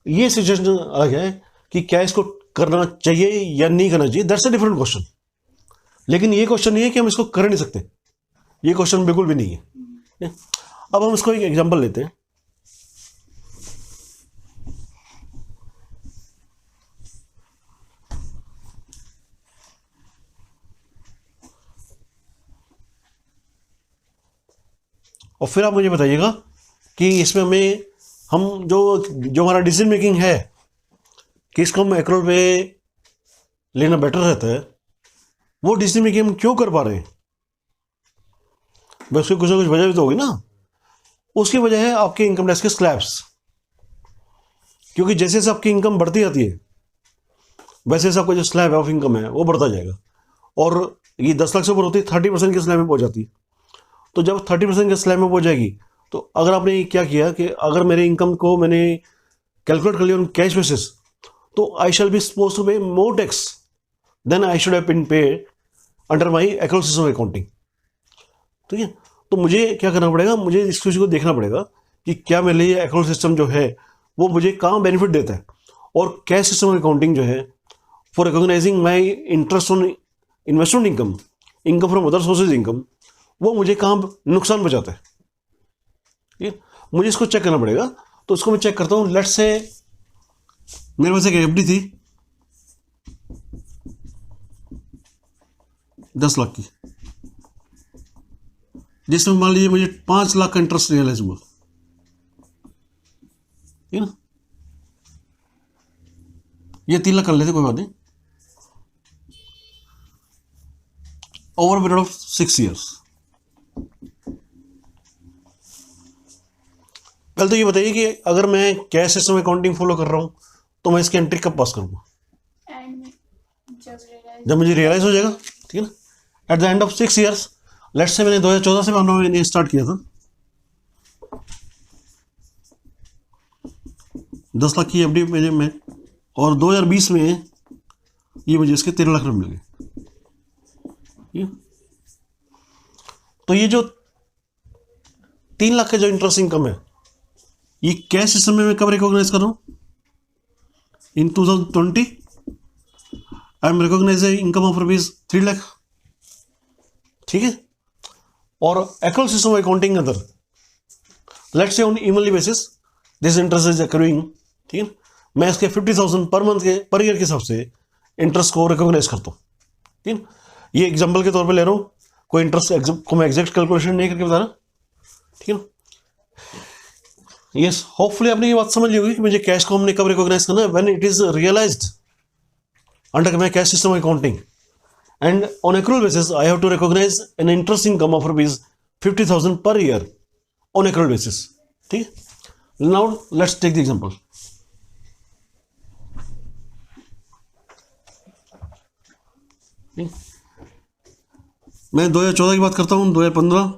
ये सिचुएशन अलग है कि क्या इसको करना चाहिए या नहीं करना चाहिए, दैट्स अ डिफरेंट क्वेश्चन। लेकिन ये क्वेश्चन नहीं है कि हम इसको कर नहीं सकते, ये क्वेश्चन बिल्कुल भी नहीं है। अब हम इसको एक एग्जांपल लेते हैं। और फिर आप मुझे बताइएगा कि इसमें हम जो हमारा डिसीजन मेकिंग है कि इसको हम एक्रूअल पे लेना बेटर रहता है, वो डिसीजन मेकिंग हम क्यों कर पा रहे हैं? बस उसकी कुछ ना कुछ वजह भी तो होगी ना। उसकी वजह है आपके इनकम टैक्स के स्लैब्स, क्योंकि जैसे जैसे आपकी इनकम बढ़ती जाती है वैसे वैसे आपका जो स्लैब ऑफ इनकम है वो बढ़ता जाएगा। और ये 10 लाख से ऊपर होती है 30% के स्लैब में पहुंच जाती है। तो जब 30% के स्लैब में पहुंच जाएगी तो अगर आपने क्या किया कि अगर मेरे इनकम को मैंने कैलकुलेट कर लिया ऑन कैश बेसिस, तो I shall be suppose to pay more tax than I should have been paid under my accrual system of accounting. ठीक है, तो मुझे क्या करना पड़ेगा, मुझे इस चीज़ को देखना पड़ेगा कि क्या मेरे लिए एक्रूअल सिस्टम जो है वो मुझे कहाँ बेनिफिट देता है, और कैश सिस्टम ऑफ अकाउंटिंग जो है for recognising my interest on investment income, income from other sources income, वो मुझे कहाँ नुकसान पहुंचाता है। ठीक है, मुझे इसको चेक करना पड़ेगा। तो इसको मैं चेक करता हूँ। लेट्स से मेरे पास एक एफडी थी 10 लाख की, जिसमें मान लीजिए मुझे 5 लाख का इंटरेस्ट रियलाइज हुआ। ठीक है ना, ये 3 लाख कर लेते, कोई बात नहीं, ओवर पीरियड ऑफ 6 ईयर्स। पहले तो ये बताइए कि अगर मैं कैश सिस्टम अकाउंटिंग फॉलो कर रहा हूँ तो मैं इसकी एंट्री कब पास करूँगा? एंड में जब मुझे रियलाइज हो जाएगा। ठीक है ना, at the end of 6 years. Let's say मैंने 2014 से मैंने स्टार्ट किया था, 10 लाख की एफडी में, और 2020 में ये मुझे इसके 13 लाख रुपये मिल गए। तो ये जो 3 लाख का जो इंटरेस्ट इनकम है, ये कैश सिस्टम में मैं कब रिकॉग्नाइज कर रहा हूँ? In 2020 I am recognise income of rupees 3 lakh. ठीक है, और एक्रूअल सिस्टम ऑफ अकाउंटिंग अंदर let's say on yearly basis this interest is accruing. ठीक है, मैं इसके 50,000 पर मंथ के पर ईयर के हिसाब से इंटरेस्ट को रिकॉग्नाइज करता हूँ। ठीक है, ये एग्जाम्पल के तौर पे ले रहा हूँ, कोई इंटरेस्ट को मैं एग्जैक्ट कैलकुलेशन नहीं करके बता रहा। ठीक है ना, यस, होपफुली आपने ये बात समझ ली होगी कि मुझे कैश को हमने कब रिकॉग्नाइज करना है, when it is realised under my cash system accounting, and on accrual basis I have to recognise an interest income of rupees 50,000 per year on accrual basis. ठीक है, now let's take the example. मैं 2014 की बात करता हूँ, 2015,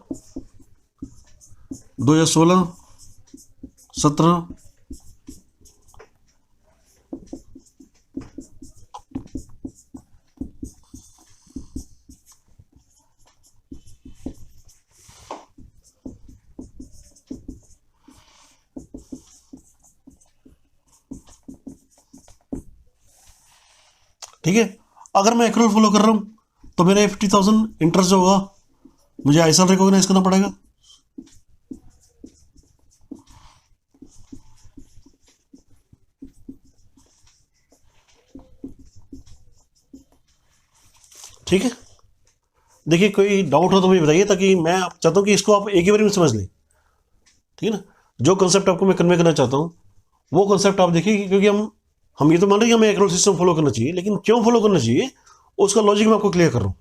2016, 17, ठीक है। अगर मैं एक्रूअल फॉलो कर रहा हूँ तो मेरा 50,000 इंटरेस्ट जो होगा मुझे आईएसआर रिकॉग्नाइज करना पड़ेगा। ठीक है, देखिए कोई डाउट हो तो मुझे बताइए, ताकि मैं चाहता हूँ कि इसको आप एक ही बार में समझ लें। ठीक है ना, जो कंसेप्ट आपको मैं कन्वे करना चाहता हूँ वो कंसेप्ट आप देखिए, क्योंकि हम ये तो मान रहे हैं कि हमें एक्रूअल सिस्टम फॉलो करना चाहिए, लेकिन क्यों फॉलो करना चाहिए उसका लॉजिक मैं आपको क्लियर कर रहा हूँ।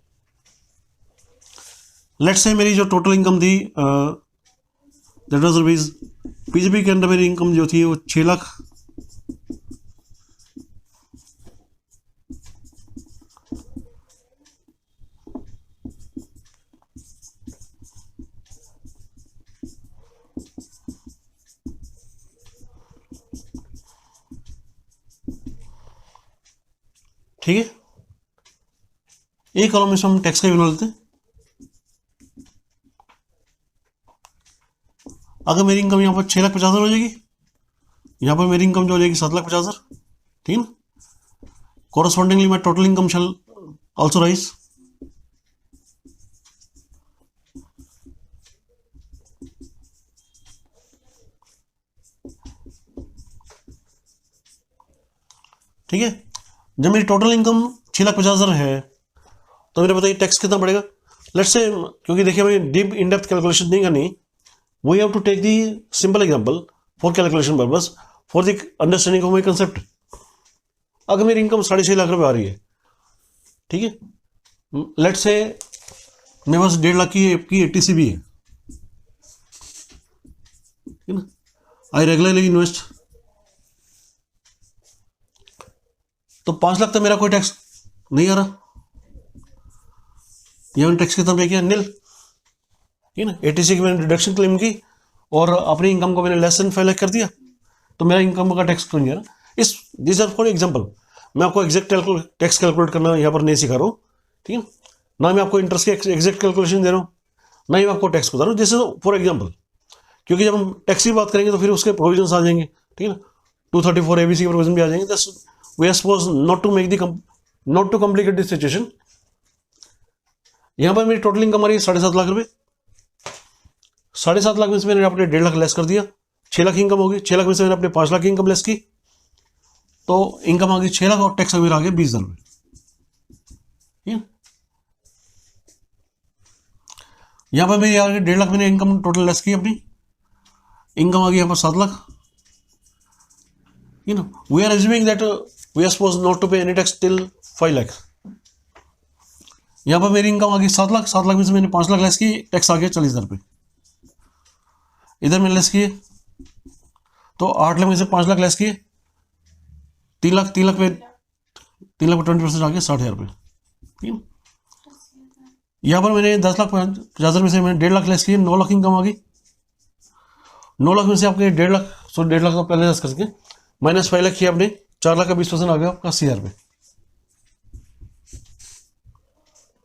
लेट्स से मेरी जो टोटल इनकम थी दैट वाज रुपीज, पीजीपी के अंदर मेरी इनकम जो थी वो 6 लाख। ठीक है, एक कॉलम में हम टैक्स का भी बना लेते हैं। अगर मेरी इनकम यहाँ पर 6,50,000 हो जाएगी, यहाँ पर मेरी इनकम जो हो जाएगी 7,50,000। ठीक है ना, कॉरस्पॉन्डिंगली माई total income shall also rise. ठीक है, जब मेरी टोटल इनकम 6,50,000 है तो मेरे बताइए टैक्स कितना पड़ेगा। लेट्स से, क्योंकि देखिए हमें डीप इन डेप्थ कैलकुलेशन नहीं करनी, we have to take the simple example for calculation purpose, for the understanding of my concept. अगर मेरी इनकम 6.5 लाख रुपए आ रही है, ठीक है, लेट्स से मेरे पास 1.5 लाख की एटीसी भी है, ठीक है ना, आई रेगुलरली इन्वेस्ट, तो 5 लाख तक मेरा कोई टैक्स नहीं आ रहा। ये मैंने टैक्स कितना पे किया, निल। ठीक है ना, एटीसी की मैंने डिडक्शन क्लेम की और अपनी इनकम को मैंने लेस देन 5 लाख कर दिया, तो मेरा इनकम का टैक्स क्यों नहीं आ रहा? इस दिस आर फॉर एग्जाम्पल, मैं आपको एग्जैक्ट टैक्स कैलकुलेट करना यहाँ पर नहीं सिखा रहा हूँ, ठीक है ना? मैं आपको इंटरेस्ट की एग्जैक्ट कैलकुलेशन दे रहा हूँ, ना ही मैं आपको टैक्स बता रहा हूँ, दिस इज फॉर एग्जाम्पल। क्योंकि जब हम टैक्स की बात करेंगे तो फिर उसके प्रोविजंस आ जाएंगे, ठीक है ना? 234 ABC के प्रोविजन भी आ जाएंगे। Thus we are suppose not to complicate this situation. यहाँ पर मेरी टोटल इनकम आ रही है 7.5 लाख रुपए। 7.5 लाख में से मैंने अपने 1.5 लाख लेस कर दिया, 6 लाख इनकम होगी। 6 लाख में से मैंने अपने 5 लाख की इनकम लेस की, तो इनकम आ गई 6 लाख और टैक्स मेरा आ गया 20,000 रुपये, ठीक है? यहाँ पर मेरी आ गई 1.5 लाख, मैंने इनकम टोटल लेस की, अपनी इनकम आ गई यहाँ पर 7 lakh. You know, we are assuming that we are supposed not to pay any tax till 5 lakh. यहाँ पर मेरी इनकम आ गई 7 लाख। 7 लाख में से मैंने 5 लाख लेस की, टैक्स आ गया 40,000 रुपये। इधर मैंने लेस किए तो 8 लाख में से 5 लाख लेस किए, 3 लाख पे 20% आ गया 60,000 रुपये, ठीक है? यहाँ पर मैंने 10 लाख 50,000 में से मैंने 1.5 लाख लेस किए, 9 लाख इनकम आ गई। 9 लाख में से आपके 1.5 लाख, 1.5 लाख का पहले लेस कर सके, माइनस 5 लाख किया आपने, 4 लाख का 20% आ गया आपका 80,000 रुपये,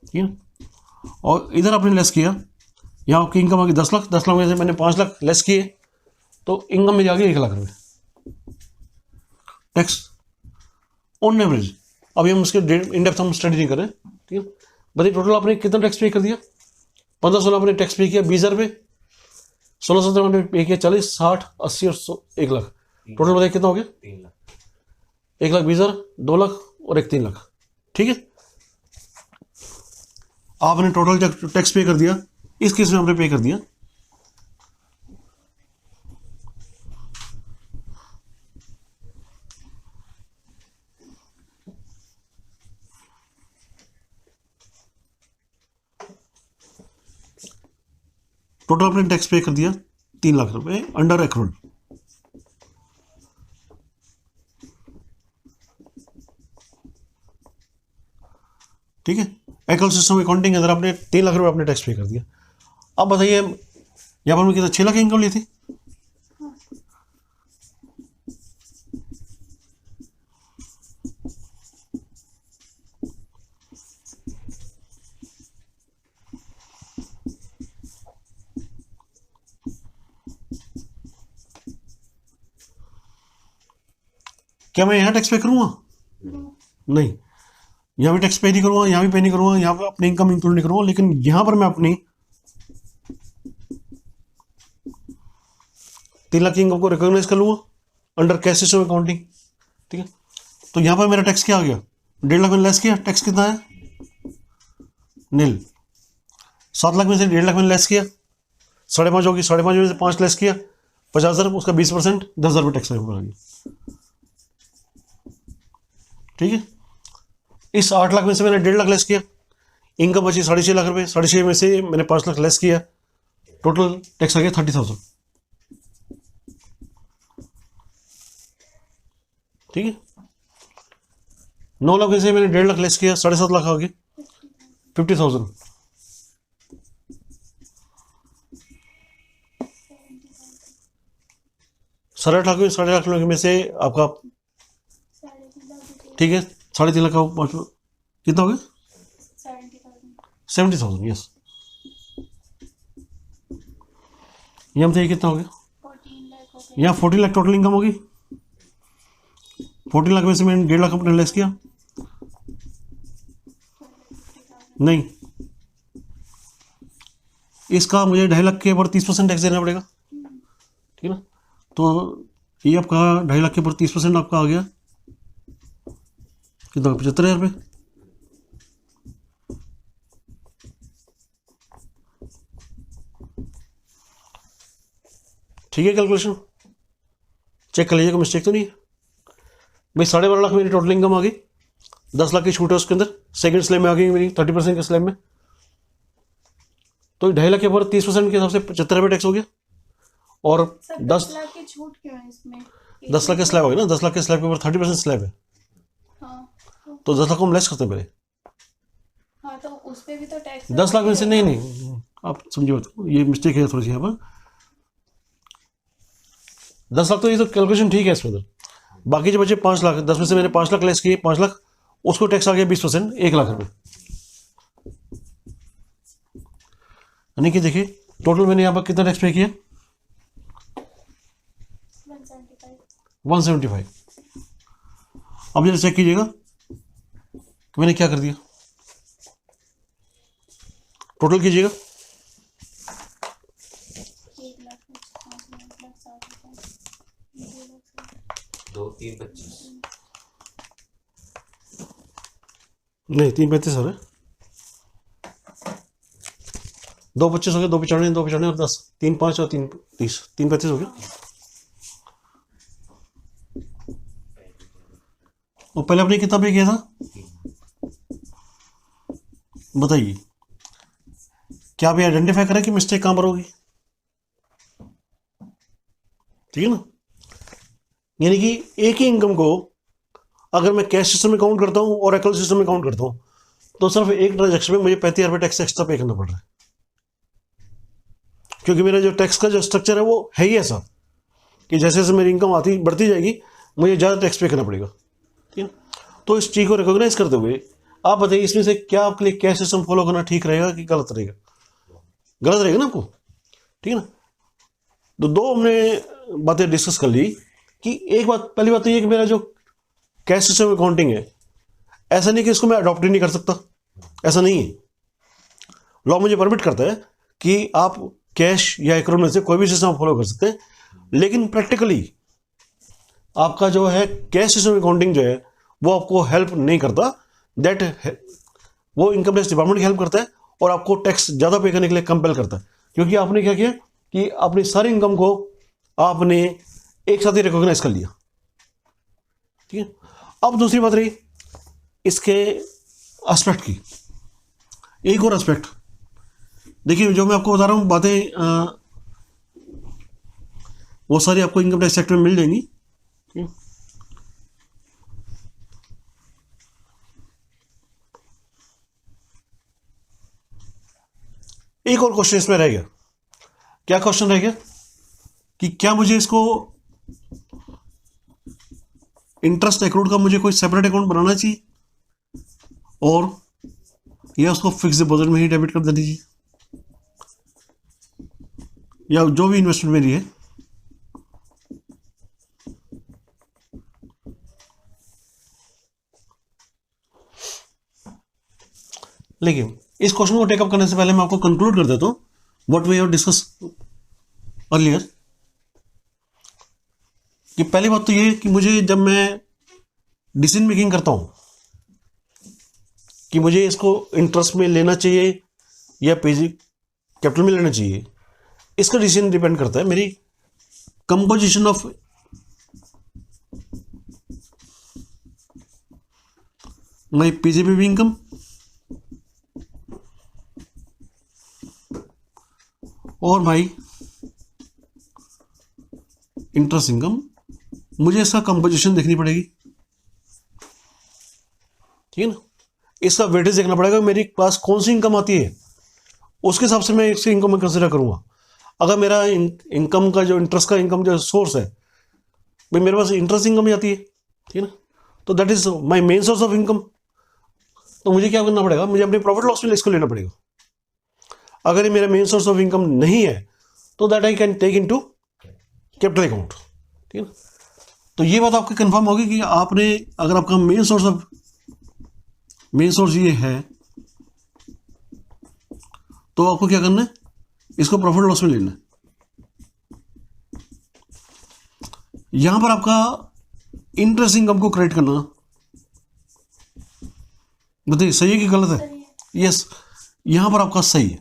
ठीक है? और इधर आपने लेस किया, यहाँ आपकी इनकम आ गई 10 लाख। 10 लाख में से मैंने 5 लाख लेस किए, तो इनकम मेरी आ गई 1 लाख रुपये, टैक्स ऑन एवरेज। अभी हम उसके इन डेप्थ हम स्टडी नहीं कर रहे, ठीक है? बताइए टोटल आपने कितना टैक्स पे कर दिया? 15-16 आपने टैक्स पे किया 20,000 रुपये, 16-17 आपने पे किया 40, 60, 80 और 1 लाख। टोटल बताइए कितना हो गया? 3 लाख। 1,20,000, 2 लाख और 3 लाख, ठीक है? आपने टोटल टैक्स पे कर दिया, इस केस में आपने पे कर दिया। टोटल आपने टैक्स पे कर दिया 3 लाख रुपए अंडर एक्रूड, ठीक है? एक्रूल सिस्टम अकाउंटिंग के अंदर आपने 3 लाख रुपए आपने टैक्स पे कर दिया। अब बताइए यहाँ पर मैं कितना 6 लाख की इनकम ली थी, क्या मैं यहाँ टैक्स पे करूँगा? नहीं, यहाँ भी टैक्स पे नहीं करूँगा, यहाँ भी पे नहीं करूँगा, यहाँ पर अपनी इनकम इंक्लूड नहीं करूँगा, लेकिन यहाँ पर मैं अपनी 3 लाख की इनकम को रिकॉग्नाइज कर लूँगा अंडर कैश सिस्टम अकाउंटिंग, ठीक है? तो यहाँ पर मेरा टैक्स क्या आ गया? 1.5 लाख में लेस किया, टैक्स कितना है? नील। 7 लाख में से 1.5 लाख में लेस किया, 5.5 होगी, 5.5 में से 5 लेस किया, 50,000, उसका 20%, 10,000 रुपये टैक्स आ गया, ठीक है? इस 8 लाख में से मैंने 1.5 लाख लेस किया, इनकम बची 6.5 लाख रुपए। 6.5 में से मैंने 5 लाख लेस किया, टोटल टैक्स आ गया 30,000, ठीक है? 9 लाख में से मैंने 1.5 लाख लेस किया, 7.5 लाख आ गए 50,000। साढ़े लाख में से आपका, ठीक है, 3.5 लाख का कितना हो गया? 70,000, यस। यहाँ बताइए कितना हो गया? 14 लाख हो गए। यहाँ 14 लाख टोटल इनकम होगी। 14 लाख में से मैंने 1.5 लाख अपने लेस किया, नहीं, इसका मुझे 2.5 लाख के ऊपर 30% टैक्स देना पड़ेगा, ठीक है ना? तो ये आपका 2.5 लाख के ऊपर 30% आपका आ गया कितना? 75,000 रुपये, ठीक है? कैलकुलेशन चेक कर लीजिएगा, मिस्टेक तो नहीं है भाई। 12.5 लाख मेरी टोटल इनकम आ गई, 10 लाख की छूट है उसके अंदर, सेकंड स्लैब में आ गई मेरी 30% के स्लैब में, तो 2.5 लाख के ऊपर 30% के हिसाब से 75 रुपये टैक्स हो गया। और 10 लाख की छूट क्यों है इसमें? 10 लाख के स्लैब हो गया ना, 10 लाख के स्लैब के ऊपर 30% स्लैब है, हाँ तो 10 लाख को हम लेस करते हैं पहले। हाँ, तो उस पे भी तो टैक्स 10 लाख में से नहीं, आप समझिए बात को, ये मिस्टेक है थोड़ी सी यहाँ पर। 10 लाख तो ये तो कैलकुलेशन ठीक है इसमें तो। बाकी जो बचे 5 लाख, 10 में से मैंने 5 लाख लेस किए, 5 लाख, उसको टैक्स आ गया 20%, 1 लाख रुपए। यानी कि देखिए टोटल मैंने यहाँ पर कितना टैक्स पे किया, 175। अब जरा चेक कीजिएगा कि मैंने क्या कर दिया, टोटल कीजिएगा। 2,3,25 नहीं 3,35 हो रहे, 2,25 हो गया, 2,95, 2,95 और 10, 3,5 और 3,30, 3,35 हो गया। और पहले आपने कितना पे किया था बताइए, क्या आप ये आइडेंटिफाई करें कि मिस्टेक कहाँ पर होगी, ठीक है ना। यानी कि एक ही इनकम को अगर मैं कैश सिस्टम में काउंट करता हूँ और एकल सिस्टम में काउंट करता हूँ तो सिर्फ एक ट्रांजेक्शन में मुझे 35,000 रुपये टैक्स एक्स्ट्रा पे करना पड़ रहा है, क्योंकि मेरा जो टैक्स का जो स्ट्रक्चर है वो है ही ऐसा कि जैसे जैसे मेरी इनकम आती बढ़ती जाएगी मुझे ज़्यादा टैक्स पे करना पड़ेगा, ठीक है। तो इस चीज़ को रिकॉग्नाइज करते हुए आप बताइए इसमें से क्या आपके लिए कैश सिस्टम फॉलो करना ठीक रहेगा कि गलत रहेगा, गलत रहेगा ना आपको, ठीक है ना। तो दो हमने बातें डिस्कस कर ली कि एक बात, पहली बात तो ये कि मेरा जो कैश सिस्टम अकाउंटिंग है ऐसा नहीं कि इसको मैं अडॉप्ट ही नहीं कर सकता, ऐसा नहीं है। लॉ मुझे परमिट करता है कि आप कैश या एकरों में से कोई भी सिस्टम फॉलो कर सकते हैं, लेकिन प्रैक्टिकली आपका जो है कैश सिस्टम अकाउंटिंग जो है वो आपको हेल्प नहीं करता, दैट वो इनकम टैक्स डिपार्टमेंट की हेल्प करता है और आपको टैक्स ज़्यादा पे करने के लिए कंपेल करता है, क्योंकि आपने क्या किया कि अपनी सारी इनकम को आपने एक साथ ही रिकॉग्नाइज कर लिया, ठीक है। अब दूसरी बात रही इसके एस्पेक्ट की, एक और एस्पेक्ट देखिए, जो मैं आपको बता रहा हूँ बातें वो सारी आपको इनकम टैक्स एक्ट में मिल जाएंगी, ठीक है? एक और क्वेश्चन इसमें रह गया, क्या क्वेश्चन रह गया कि क्या मुझे इसको इंटरेस्ट अकाउंट का मुझे कोई सेपरेट अकाउंट बनाना चाहिए और या उसको फिक्स डिपॉजिट में ही डेबिट कर देना चाहिए, या जो भी इन्वेस्टमेंट मेरी है। लेकिन इस क्वेश्चन को टेकअप करने से पहले मैं आपको कंक्लूड कर देता हूं what we have discuss earlier. कि पहली बात तो ये कि मुझे जब मैं डिसीजन मेकिंग करता हूं कि मुझे इसको इंटरेस्ट में लेना चाहिए या पेजी कैपिटल में लेना चाहिए, इसका डिसीजन डिपेंड करता है मेरी composition of my PGPP income और माई इंटरेस्ट इनकम। मुझे इसका कंपोजिशन देखनी पड़ेगी, ठीक है ना। इसका वेटेज देखना पड़ेगा, मेरी पास कौन सी इनकम आती है उसके हिसाब से मैं इसकी इनकम में कंसिडर करूंगा। अगर मेरा इनकम का जो इंटरेस्ट का इनकम जो सोर्स है भाई मेरे पास इंटरेस्ट इनकम ही आती है, ठीक है ना, तो that is my main source of income. तो मुझे क्या करना पड़ेगा, मुझे अपने प्रॉफिट लॉस में इसको लेना पड़ेगा। अगर ये मेरा मेन सोर्स ऑफ इनकम नहीं है तो that I can take into capital account, ठीक है ना। तो ये बात आपकी कंफर्म होगी कि आपने अगर आपका मेन सोर्स ये है तो आपको क्या करना है, इसको प्रॉफिट लॉस में लेना है। यहां पर आपका इंटरेस्ट इनकम को क्रेडिट करना, बताइए सही है कि गलत है? यस, यहां पर आपका सही है,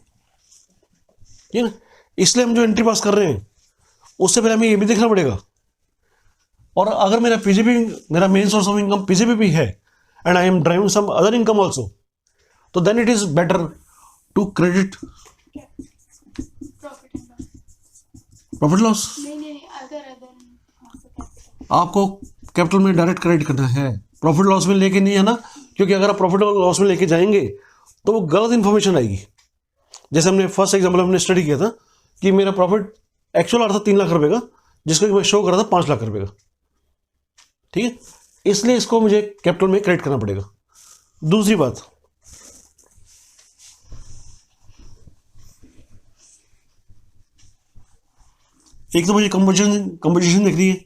ठीक है ना। इसलिए हम जो एंट्री पास कर रहे हैं उससे पहले हमें ये भी देखना पड़ेगा, और अगर मेरा पीजीपी मेरा main source of income PGP भी है and I am driving some other income also, तो then it is better to credit profit loss. नहीं अगर आपको कैपिटल में डायरेक्ट क्रेडिट करना है, प्रॉफिट लॉस में लेके नहीं है ना, क्योंकि अगर आप प्रॉफिट लॉस में लेके जाएंगे तो वो गलत इंफॉर्मेशन आएगी। जैसे हमने फर्स्ट एग्जाम्पल हमने स्टडी किया था कि मेरा प्रॉफिट एक्चुअल आ रहा था 3 लाख रुपए का, जिसको कि मैं शो कर रहा था 5 लाख रुपए का, ठीक है। इसलिए इसको मुझे कैपिटल में क्रेडिट करना पड़ेगा। दूसरी बात, एक तो मुझे कंपोजिशन देखनी है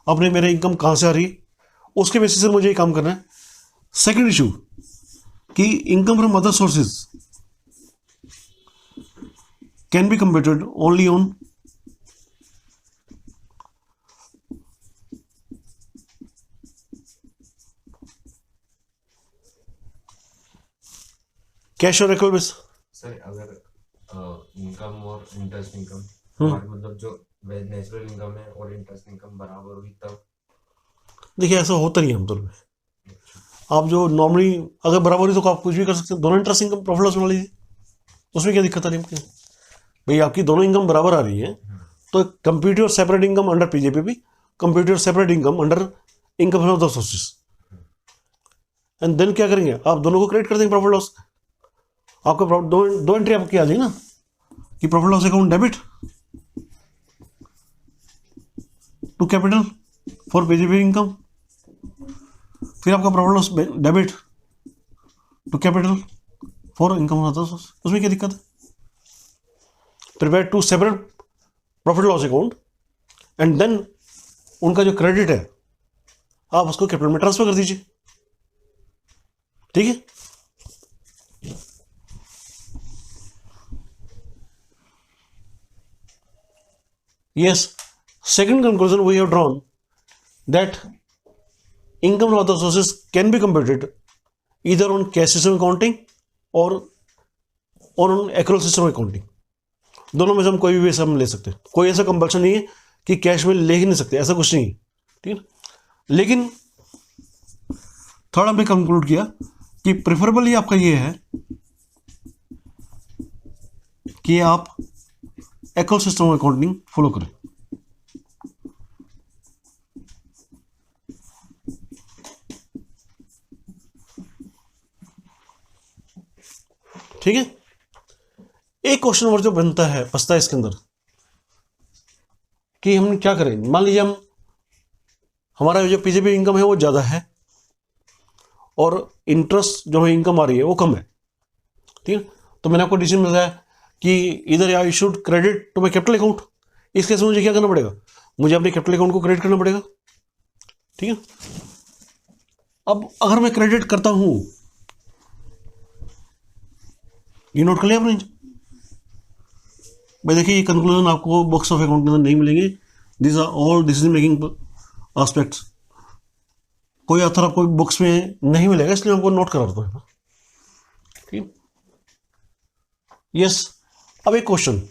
अपने, मेरे इनकम कहाँ से आ रही है, उसके बेसिस से मुझे ये काम करना है। सेकंड इशू कि income from other sources can be computed only on cash और एक्ल बेस। सर अगर इनकम और इंटरेस्ट इनकम हमारे मतलब जो नेचुरल इनकम है और इंटरेस्ट इनकम बराबर होगी तब। देखिए ऐसा होता नहीं है आमतौर में। आप जो नॉर्मली अगर बराबर ही तो आप कुछ भी कर सकते हैं, दोनों इंटरेस्ट इनकम प्रॉफिट लॉस बना लीजिए, उसमें क्या दिक्कत आ रही है भाई? आपकी दोनों इनकम बराबर आ रही है तो compute your separate income under PGPP, compute your separate income under income from other sources, and then क्या करेंगे आप दोनों को क्रेडिट कर देंगे प्रॉफिट लॉस। आपका दो एंट्री आपकी आ जाएगी ना कि profit loss account debit to capital for PGP income, फिर आपका profit loss debit to capital for income from other source. उसमें क्या दिक्कत है? Prepare to separate profit loss account and then उनका जो क्रेडिट है आप उसको कैपिटल में ट्रांसफर कर दीजिए, ठीक है। Yes, second conclusion we have drawn that income from other sources can be computed either on cash system accounting or on accrual system accounting। दोनों में से हम कोई भी ऐसा हम ले सकते हैं, कोई ऐसा कंपल्शन नहीं है कि कैश में ले ही नहीं सकते, ऐसा कुछ नहीं है, ठीक है। लेकिन थर्ड हमने कंक्लूड किया कि प्रेफरेबली आपका ये है कि आप accrual system अकाउंटिंग फॉलो करें। ठीक है। एक क्वेश्चन और जो बनता है बसता है इसके अंदर कि हम क्या करें। मान लीजिए हम हमारा जो पीजेपी इनकम है वो ज़्यादा है और इंटरेस्ट जो है इनकम आ रही है वो कम है, ठीक है। तो मैंने आपको डिसीजन बताया कि इधर I should credit to my capital account. इस केस में मुझे क्या करना पड़ेगा? मुझे अपने कैपिटल अकाउंट को क्रेडिट करना पड़ेगा, ठीक है। अब अगर मैं क्रेडिट करता हूं, ये नोट कर लिया आपने भाई? देखिए ये कंक्लूजन आपको बुक्स ऑफ अकाउंट के अंदर नहीं मिलेंगे। This are all decision making aspects. कोई ऑथर आपको बुक्स में नहीं मिलेगा, इसलिए आपको नोट करा देता हूं, ठीक। यस, अब एक क्वेश्चन,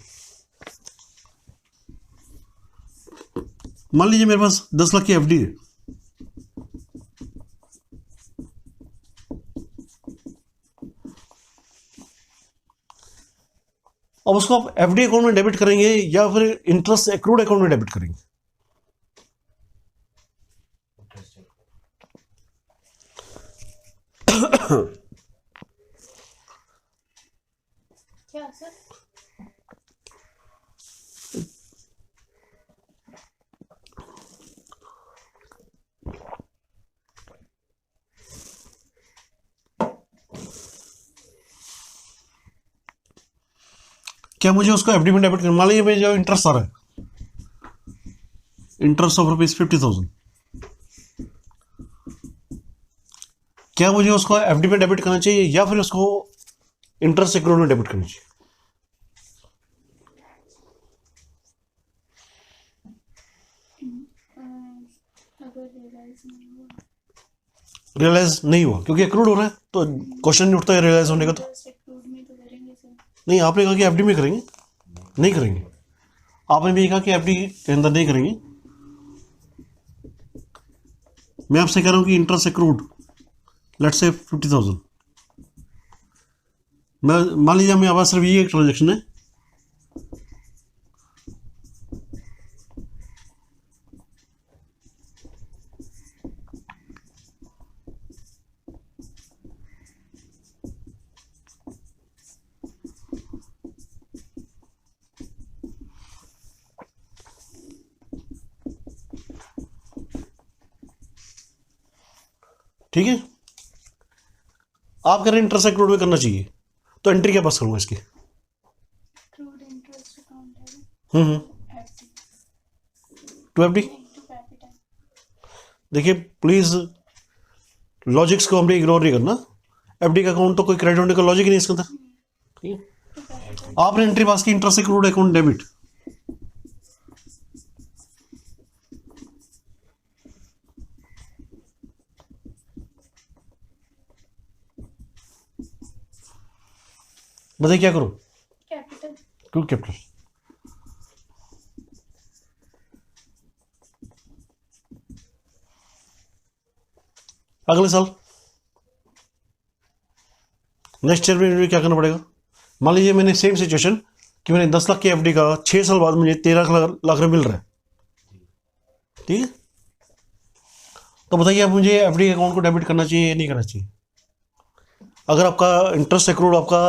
मान लीजिए मेरे पास 10 लाख की एफडी है, अब उसको आप एफडी अकाउंट में डेबिट करेंगे या फिर इंटरेस्ट एक्रूड अकाउंट में डेबिट करेंगे? क्या सर? क्या मुझे उसको एफडी में डेबिट करना? मान लीजिए मुझे जो इंटरेस्ट आ रहा है, इंटरेस्ट ऑफ ₹50,000, क्या मुझे उसको एफडी में डेबिट करना चाहिए या फिर उसको इंटरेस्ट एक्रूड में डेबिट करना चाहिए? अगर रियलाइज नहीं हुआ, रियलाइज नहीं हुआ क्योंकि एक्रूड हो रहा है तो क्वेश्चन नहीं उठता है रियलाइज होने का। तो इंटरेस्ट एक्रूड में तो करेंगे सर। नहीं, आपने कहा कि एफडी में करेंगे, नहीं करेंगे। आपने भी कहा कि एफडी के अंदर नहीं करेंगे। मैं आपसे कह रहा हूं कि इंटरेस्ट एक्रूड लेट्स से 50,000, मैं मान लीजिए हमें आवाज सिर्फ ये एक ट्रांजेक्शन है, ठीक है, आप कह रहे हैं इंटरेस्ट एक्रूड में करना चाहिए, तो एंट्री क्या पास करूँगा इसकी? accrued interest account debit FD to F D. into capital देखिए प्लीज लॉजिक्स को हमने इग्नोर नहीं करना। एफडी का अकाउंट तो कोई क्रेडिट होने का लॉजिक ही नहीं इसके अंदर, ठीक है। to capital आपने एंट्री पास की इंटरेस्ट एक्रूड अकाउंट डेबिट, बताइए क्या करूं? capital to capital. अगले साल नेक्स्ट ईयर में मुझे क्या करना पड़ेगा? मान लीजिए मैंने सेम सिचुएशन कि मैंने 10 लाख की एफडी का 6 साल बाद मुझे 13 लाख रुपये मिल रहा है, ठीक है। तो बताइए अब मुझे एफडी अकाउंट को डेबिट करना चाहिए या नहीं करना चाहिए? अगर आपका इंटरेस्ट एक्रूड आपका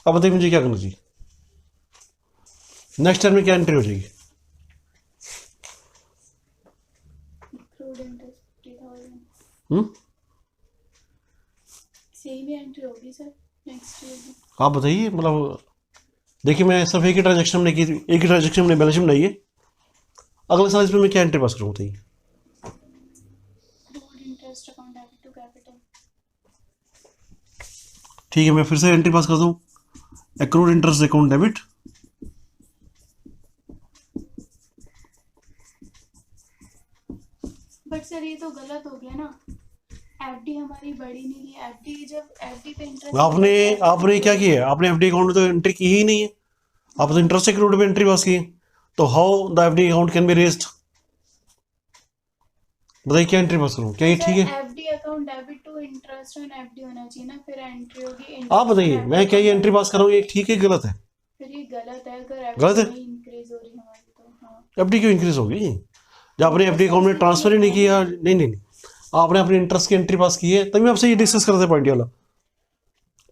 अब बताइए मुझे क्या करना चाहिए? नेक्स्ट ईयर में क्या एंट्री हो जाएगी? accrued interest 50,000 हम्म, सेम ही एंट्री होगी सर नेक्स्ट ईयर में। आप बताइए। मतलब देखिए मैं सिर्फ एक ही ट्रांजेक्शन में की, एक ही ट्रांजेक्शन में बैलेंस शीट बनाई है। अगले साल इसमें मैं क्या एंट्री पास करूँ बताइए? accrued interest account debit to capital ठीक है, मैं फिर से एंट्री पास कर दूँ, accrued interest account debit, but sir ये तो गलत हो गया ना, एफडी हमारी बढ़ी नहीं है। एफडी जब एफडी पे इंटरेस्ट आपने क्या किया है? आपने एफडी अकाउंट में तो एंट्री की ही नहीं है, आप तो इंटरेस्ट एक्रूड में एंट्री पास की है। तो how the FD account can be raised? बताइए क्या एंट्री पास करूँ, क्या ये ठीक है? FD account debit to interest on FD होना चाहिए ना, फिर एंट्री होगी आप बताइए मैं क्या ये एंट्री पास कर रहा हूँ, ये ठीक है गलत है? फिर ये गलत है। अगर गलत है? एफडी इंक्रीज हो रही है हमारी तो हाँ। एफडी क्यों इंक्रीज होगी जब आपने एफडी अकाउंट में ट्रांसफर ही नहीं किया? नहीं, आपने अपनी इंटरेस्ट की एंट्री पास की है, तभी आपसे ये डिस्कस करते पॉइंट वाला।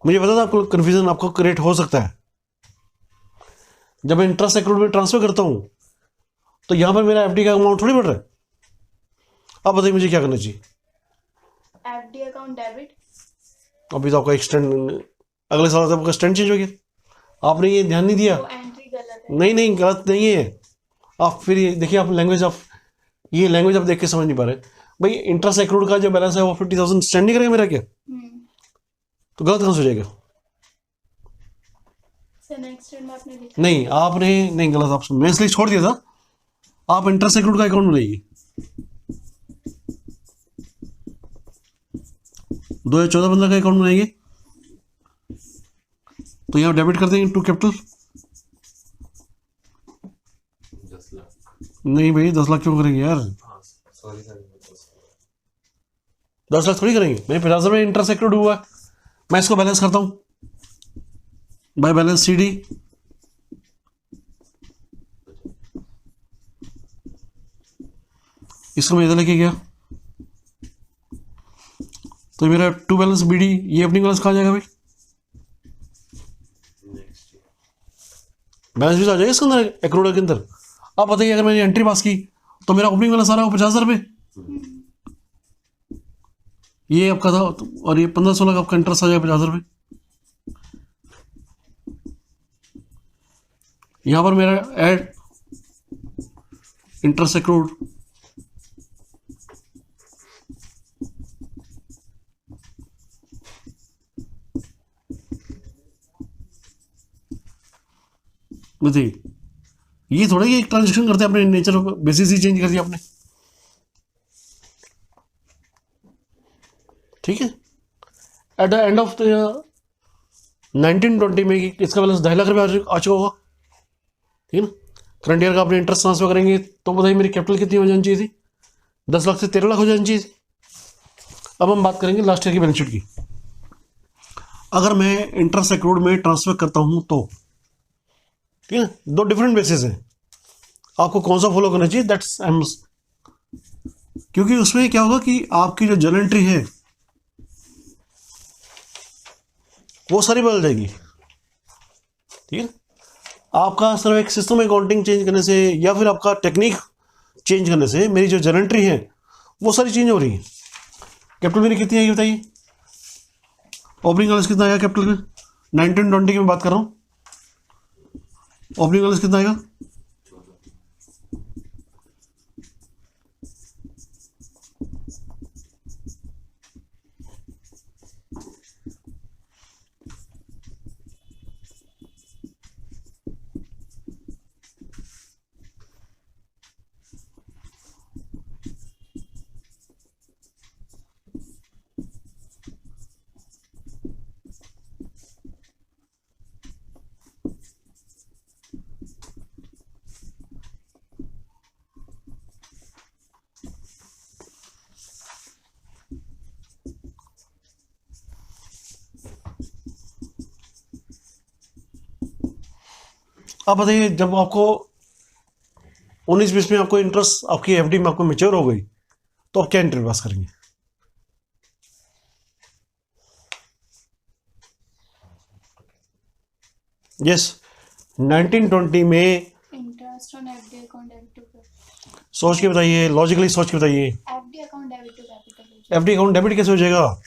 मुझे पता था आपको कन्फ्यूजन आपको क्रिएट हो सकता है। जब मैं इंटरेस्ट अकाउंट में ट्रांसफर करता हूँ तो यहाँ पर मेरा एफडी का अमाउंट थोड़ी बढ़ रहा है। अब बताइए मुझे क्या करना चाहिए? एफडी अकाउंट डेबिट अभी तो आपका एक्सटेंड, अगले साल तक आपका स्टैंड चेंज हो गया, आपने ये ध्यान नहीं दिया। तो एंट्री गलत है। नहीं गलत नहीं है। आप फिर ये देखिए, आप लैंग्वेज ऑफ ये लैंग्वेज आप देख के समझ नहीं पा रहे। भाई इंटरेस्ट एक्रूड का जो बैलेंस है वो 50,000 स्टैंड नहीं करेगा मेरा क्या? तो गलत कहाँ से हो जाएगा? सर नेक्स्ट ईयर में आपने लिखा नहीं आपने नहीं, गलत आप मैं इसलिए छोड़ दिया था। आप इंटरेस्ट एक्रूड का अकाउंट बनाइए, 2014-15 का अकाउंट बनाएंगे तो यहाँ डेबिट कर देंगे टू कैपिटल। 10 लाख। नहीं भाई 10 लाख क्यों करेंगे यार? हाँ सॉरी सर, 10 लाख थोड़ी करेंगे। मेरे 50,000 में इंटरेस्ट एक्रूड हुआ है, मैं इसको बैलेंस करता हूँ बाय बैलेंस CD। इसको मैं इधर लेके गया तो मेरा टू बैलेंस BD, ये अपनी बैलेंस कहाँ जाएगा भाई? नेक्स्ट ईयर बैलेंस भी तो आ जाएगा इसके अंदर, एक्रूड के अंदर। आप बताइए अगर मैंने एंट्री पास की तो मेरा ओपनिंग बैलेंस आ रहा है 50,000 रुपये, ये आपका था, और ये 15-16 का आपका इंटरेस्ट आ जाएगा 50,000 रुपये। यहाँ पर मेरा ऐड इंटरेस्ट एक्रूड, बताइए ये थोड़ा ही एक ट्रांजेक्शन करते हैं, अपने नेचर बेसिस ही चेंज कर दिया आपने, ठीक है। एट द एंड ऑफ 1920 में इसका बैलेंस 2.5 लाख रुपये आ चुका होगा, ठीक है ना। करंट ईयर का आपने इंटरेस्ट ट्रांसफर करेंगे तो बताइए मेरी कैपिटल कितनी हो जानी चाहिए थी? 10 लाख से 13 लाख हो जानी चाहिए थी। अब हम बात करेंगे लास्ट ईयर की बैलेंस शीट की। अगर मैं इंटरेस्ट एक्रूड में ट्रांसफर करता हूं तो, ठीक है, दो डिफरेंट बेसिस हैं, आपको कौन सा फॉलो करना चाहिए, दैट्स क्योंकि उसमें क्या होगा कि आपकी जो जर्नल एंट्री है वो सारी बदल जाएगी। ठीक है, आपका सिर्फ एक सिस्टम अकाउंटिंग चेंज करने से या फिर आपका टेक्निक चेंज करने से मेरी जो जर्नल एंट्री है वो सारी चेंज हो रही है। कैपिटल मेरी कितनी आएगी बताइए, ओपनिंग बैलेंस कितना आएगा कैपिटल में, 1920 की मैं बात कर रहा हूँ, ओपनिंग बैलेंस कितना आएगा, आप बताइए जब आपको 19-20 में आपको इंटरेस्ट आपकी एफडी में आपको मेच्योर हो गई तो आप क्या एंट्री पास करेंगे, यस 1920 में interest on FD account debit to सोच के बताइए, लॉजिकली सोच के बताइए, FD account debit to capital. FD account debit कैसे हो जाएगा,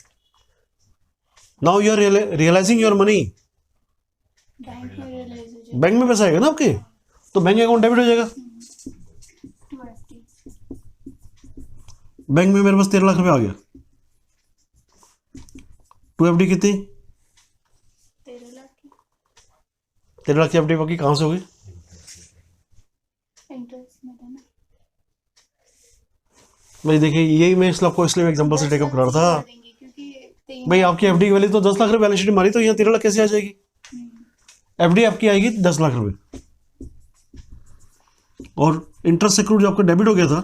now you are realising your money, bank में रियलाइज हो जाएगा बैंक में पैसा आएगा ना आपके, तो बैंक अकाउंट डेबिट हो जाएगा। To FD. बैंक में मेरे पास 13 लाख रुपए आ गया, टू एफडी कितनी, 13 लाख की 13 लाख की एफडी बाकी कहाँ से होगी, इंटरेस्ट में था ना। भाई देखिए यही मैं इसलिए आपको इसलिए एग्जांपल से टेकअप कर रहा था, देंगे क्योंकि भाई आपकी एफडी की वैल्यू तो 10 लाख रुपए बैलेंस शीट में मारी तो यहाँ 13 लाख कैसे आ जाएगी, एफडी आपकी आएगी 10 लाख रुपए और इंटरेस्ट एक्रूड जो आपका डेबिट हो गया था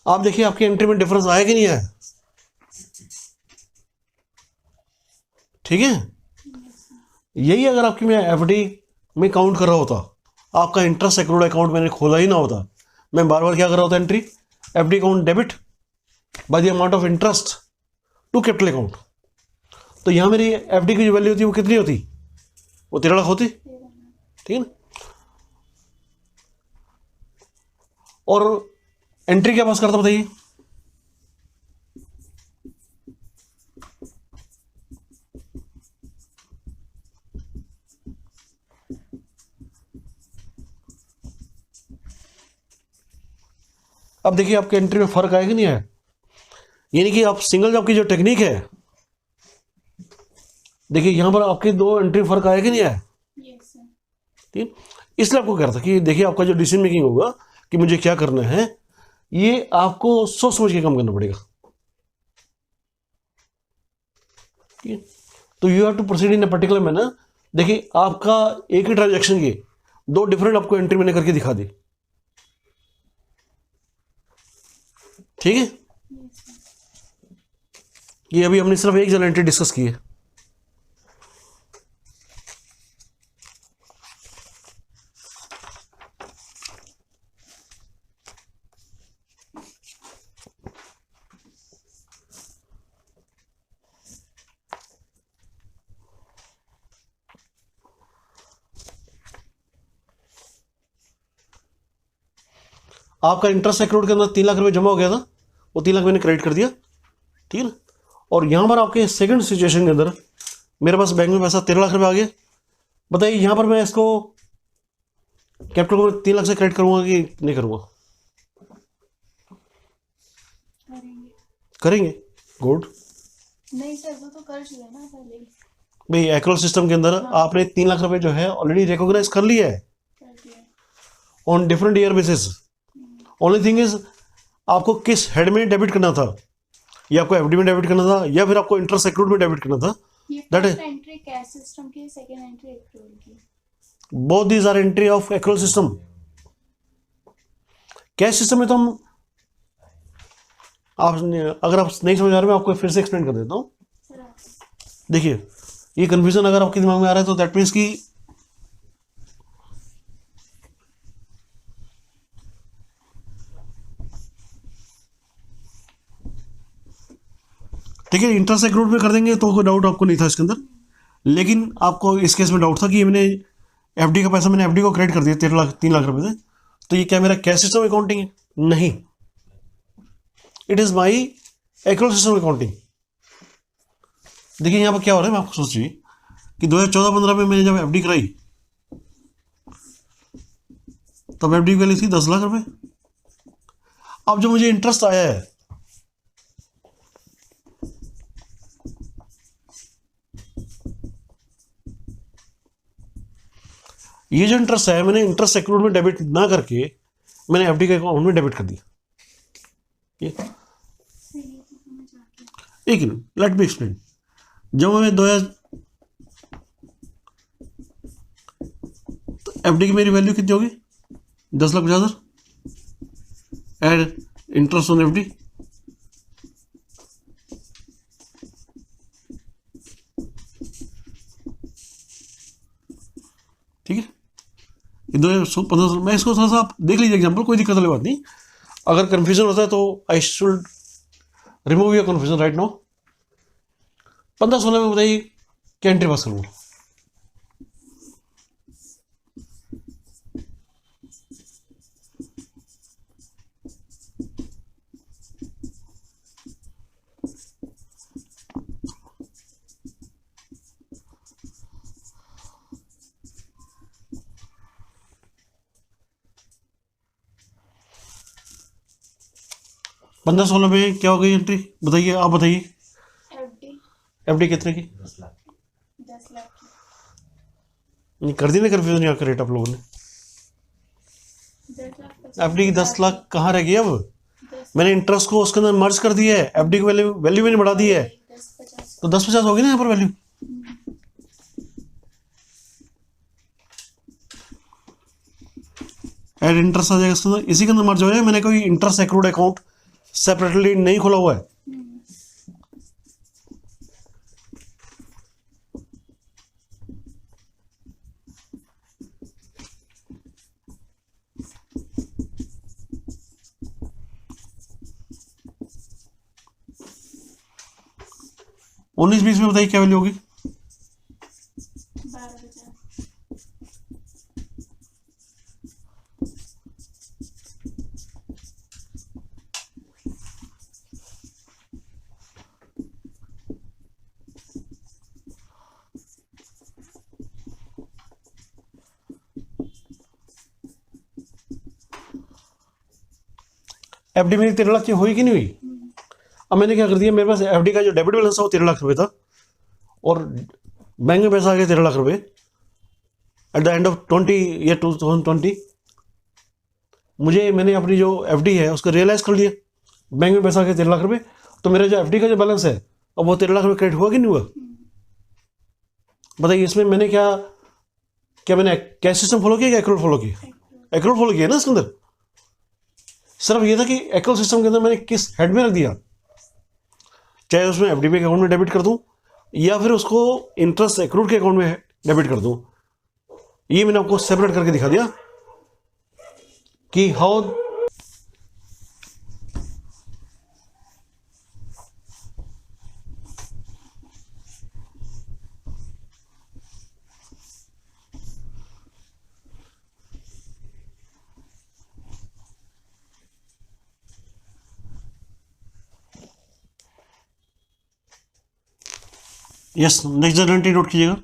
आप देखिए आपकी एंट्री में डिफरेंस आया कि नहीं आया, ठीक है। यही अगर आपकी मैं एफडी में काउंट कर रहा होता, आपका इंटरेस्ट एक्रूड अकाउंट मैंने खोला ही ना होता, मैं बार बार क्या कर रहा होता entry, FD account debit by the amount of interest to capital account, तो यहां मेरी एफडी की जो वैल्यू होती है वो कितनी होती, वो 13 लाख होती, ठीक है ना। और एंट्री क्या पास करता बताइए, अब देखिए आपके एंट्री में फर्क आया कि नहीं आया, यानी कि आप सिंगल जॉब की जो टेक्निक है, देखिए यहां पर आपके दो एंट्री फर्क आया कि नहीं आया, यस सर। ठीक, इसलिए आपको कह रहा था कि देखिए आपका जो डिसीजन मेकिंग होगा कि मुझे क्या करना है, ये आपको सोच समझ के काम करना पड़ेगा, ठीक है। तो you have to proceed in a particular manner. देखिए आपका एक ही ट्रांजैक्शन के दो डिफरेंट आपको एंट्री मैंने करके दिखा दी, ठीक है। ये अभी हमने सिर्फ एक जन एंट्री डिस्कस की है, आपका इंटरेस्ट एक्रूड के अंदर 3 लाख रुपए जमा हो गया था, वो 3 लाख मैंने क्रेडिट कर दिया, ठीक है ना। और यहां पर आपके सेकंड सिचुएशन के अंदर मेरे पास बैंक में पैसा 13 लाख रुपए आ गया, बताइए यहां पर मैं इसको कैपिटल को 3 लाख से क्रेडिट करूंगा कि नहीं करूंगा, करेंगे। करेंगे, गुड। नहीं सर वो तो कर चुके ना पहले ही, भाई एक्रोल सिस्टम के अंदर आपने 3 लाख रुपए जो है ऑलरेडी रिकॉग्नाइज कर लिया है कर दिया। On different year basis. Only thing is आपको किस हेड में डेबिट करना था, या आपको एफडी में डेबिट करना था या फिर आपको इंटरेस्ट एक्रूड में डेबिट करना था, ये That first is- entry cash system की, सेकंड एंट्री एक्रूअल की। Both these are entry of accrual system, cash system में तो हम आप अगर आप नहीं समझ आ रहे, मैं आपको फिर से एक्सप्लेन कर देता हूँ। सर आप देखिए, ये कंफ्यूजन अगर आपके दिमाग में आ रहा है तो दैट मीन्स कि ठीक है, इंटरेस्ट एक्रूड में कर देंगे तो कोई डाउट आपको नहीं था इसके अंदर। लेकिन आपको इस केस में डाउट था कि मैंने एफडी का पैसा मैंने एफडी को क्रेडिट कर दिया 3 लाख रुपए से, तो ये क्या मेरा कैश सिस्टम अकाउंटिंग है? नहीं, it is my accrued system accounting. देखिए यहाँ पर क्या हो रहा है, मैं आपको सोचिए कि 2014-15 में मैंने जब एफडी कराई तब एफडी की वैल्यू थी 10 लाख रुपए। अब जो मुझे इंटरेस्ट आया है, ये जो इंटरेस्ट है मैंने इंटरेस्ट एक्रूड में डेबिट ना करके मैंने एफडी के अकाउंट में डेबिट कर दिया। ये सर ये तो समझ आ गया। एक मिनट, लेट मी एक्सप्लेन। जब मैं 2000 तो एफडी की मेरी वैल्यू कितनी होगी? 10,50,000 एड इंटरेस्ट ऑन एफडी, ठीक है। ये 2015, मैं इसको थोड़ा सा आप देख लीजिए एग्जाम्पल, कोई दिक्कत वाली बात नहीं। अगर कंफ्यूजन होता है तो I should remove your confusion right now. 15-16 में बताइए क्या एंट्री पास करूँगा? पंद्रह 16 में क्या हो गई एंट्री? बताइए, आप बताइए। एफडी एफडी कितने की? 10 लाख 10 लाख की। नहीं, कर दी ना कंफ्यूजन यहाँ का रेट आप लोगों ने। 10 लाख 50 एफडी की 10 लाख कहाँ रह गई अब? 10 मैंने इंटरेस्ट को उसके अंदर मर्ज कर दिया है, एफडी की वैल्यू मैंने बढ़ा दी है, 10-50। तो 10-50 होगी ना यहाँ पर वैल्यू। एड इंटरेस्ट आ जाएगा इसके अंदर, इसी के अंदर मर्ज हो जाएगा। मैंने कोई इंटरेस्ट एक्रूड अकाउंट सेपरेटली नहीं खोला हुआ है। हम्म। 19-20 में बताइए क्या वैल्यू होगी? 12,000। एफडी मेरी 13 लाख की हुई कि नहीं हुई? अब मैंने क्या कर दिया, मेरे पास एफडी का जो डेबिट बैलेंस था वो 13 लाख रुपए था, और बैंक में पैसा आ गया 13 लाख रुपए एट द एंड ऑफ 2020। मैंने अपनी जो एफडी है उसको रियलाइज कर लिया, बैंक में पैसा आ गया 13 लाख रुपए, तो मेरा जो एफडी का जो बैलेंस है अब वो 13 लाख रुपए क्रेडिट हुआ कि नहीं हुआ? बताइए, इसमें मैंने क्या मैंने कैश सिस्टम फॉलो किया, एक्रूड फॉलो किया? एक्रूड फॉलो किया ना इसके अंदर। सिर्फ ये था कि एक्रूड सिस्टम के अंदर मैंने किस हेड में रख दिया, चाहे उसमें एफडी के अकाउंट में डेबिट कर दूं या फिर उसको इंटरेस्ट एक्रूड के अकाउंट में डेबिट कर दूं। ये मैंने आपको सेपरेट करके दिखा दिया कि how yes, next generative note कीजिएगा।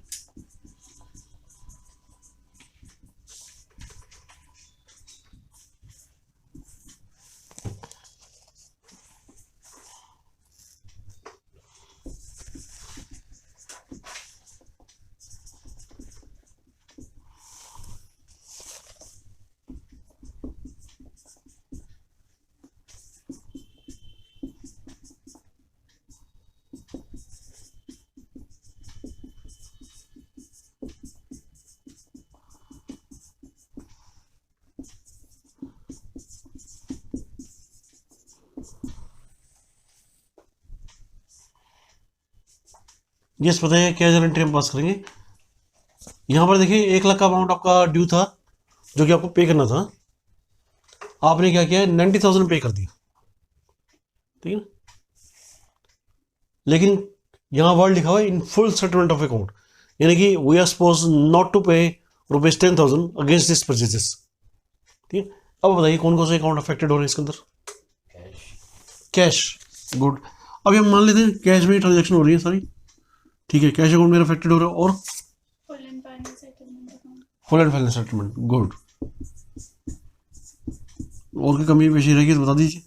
यस बताइए क्या जनरल एंट्री हम पास करेंगे। यहाँ पर देखिए 1 लाख का अमाउंट आपका ड्यू था जो कि आपको पे करना था, आपने क्या किया 90,000 पे कर दिया, ठीक है ना। लेकिन यहाँ वर्ड लिखा हुआ है in full settlement of account, यानी कि we are suppose not to pay ₹10,000 against this purchases, ठीक है। अब बताइए कौन कौन से अकाउंट अफेक्टेड हो रहे हैं इसके अंदर। Cash, good. अभी हम मान लेते हैं कैश में ट्रांजेक्शन हो रही है सारी, ठीक है। कैश अकाउंट मेरा अफेक्टेड हो रहा है और full and final settlement account. Full and final settlement, good. और कोई कमी पेशी रहेगी तो बता दीजिए।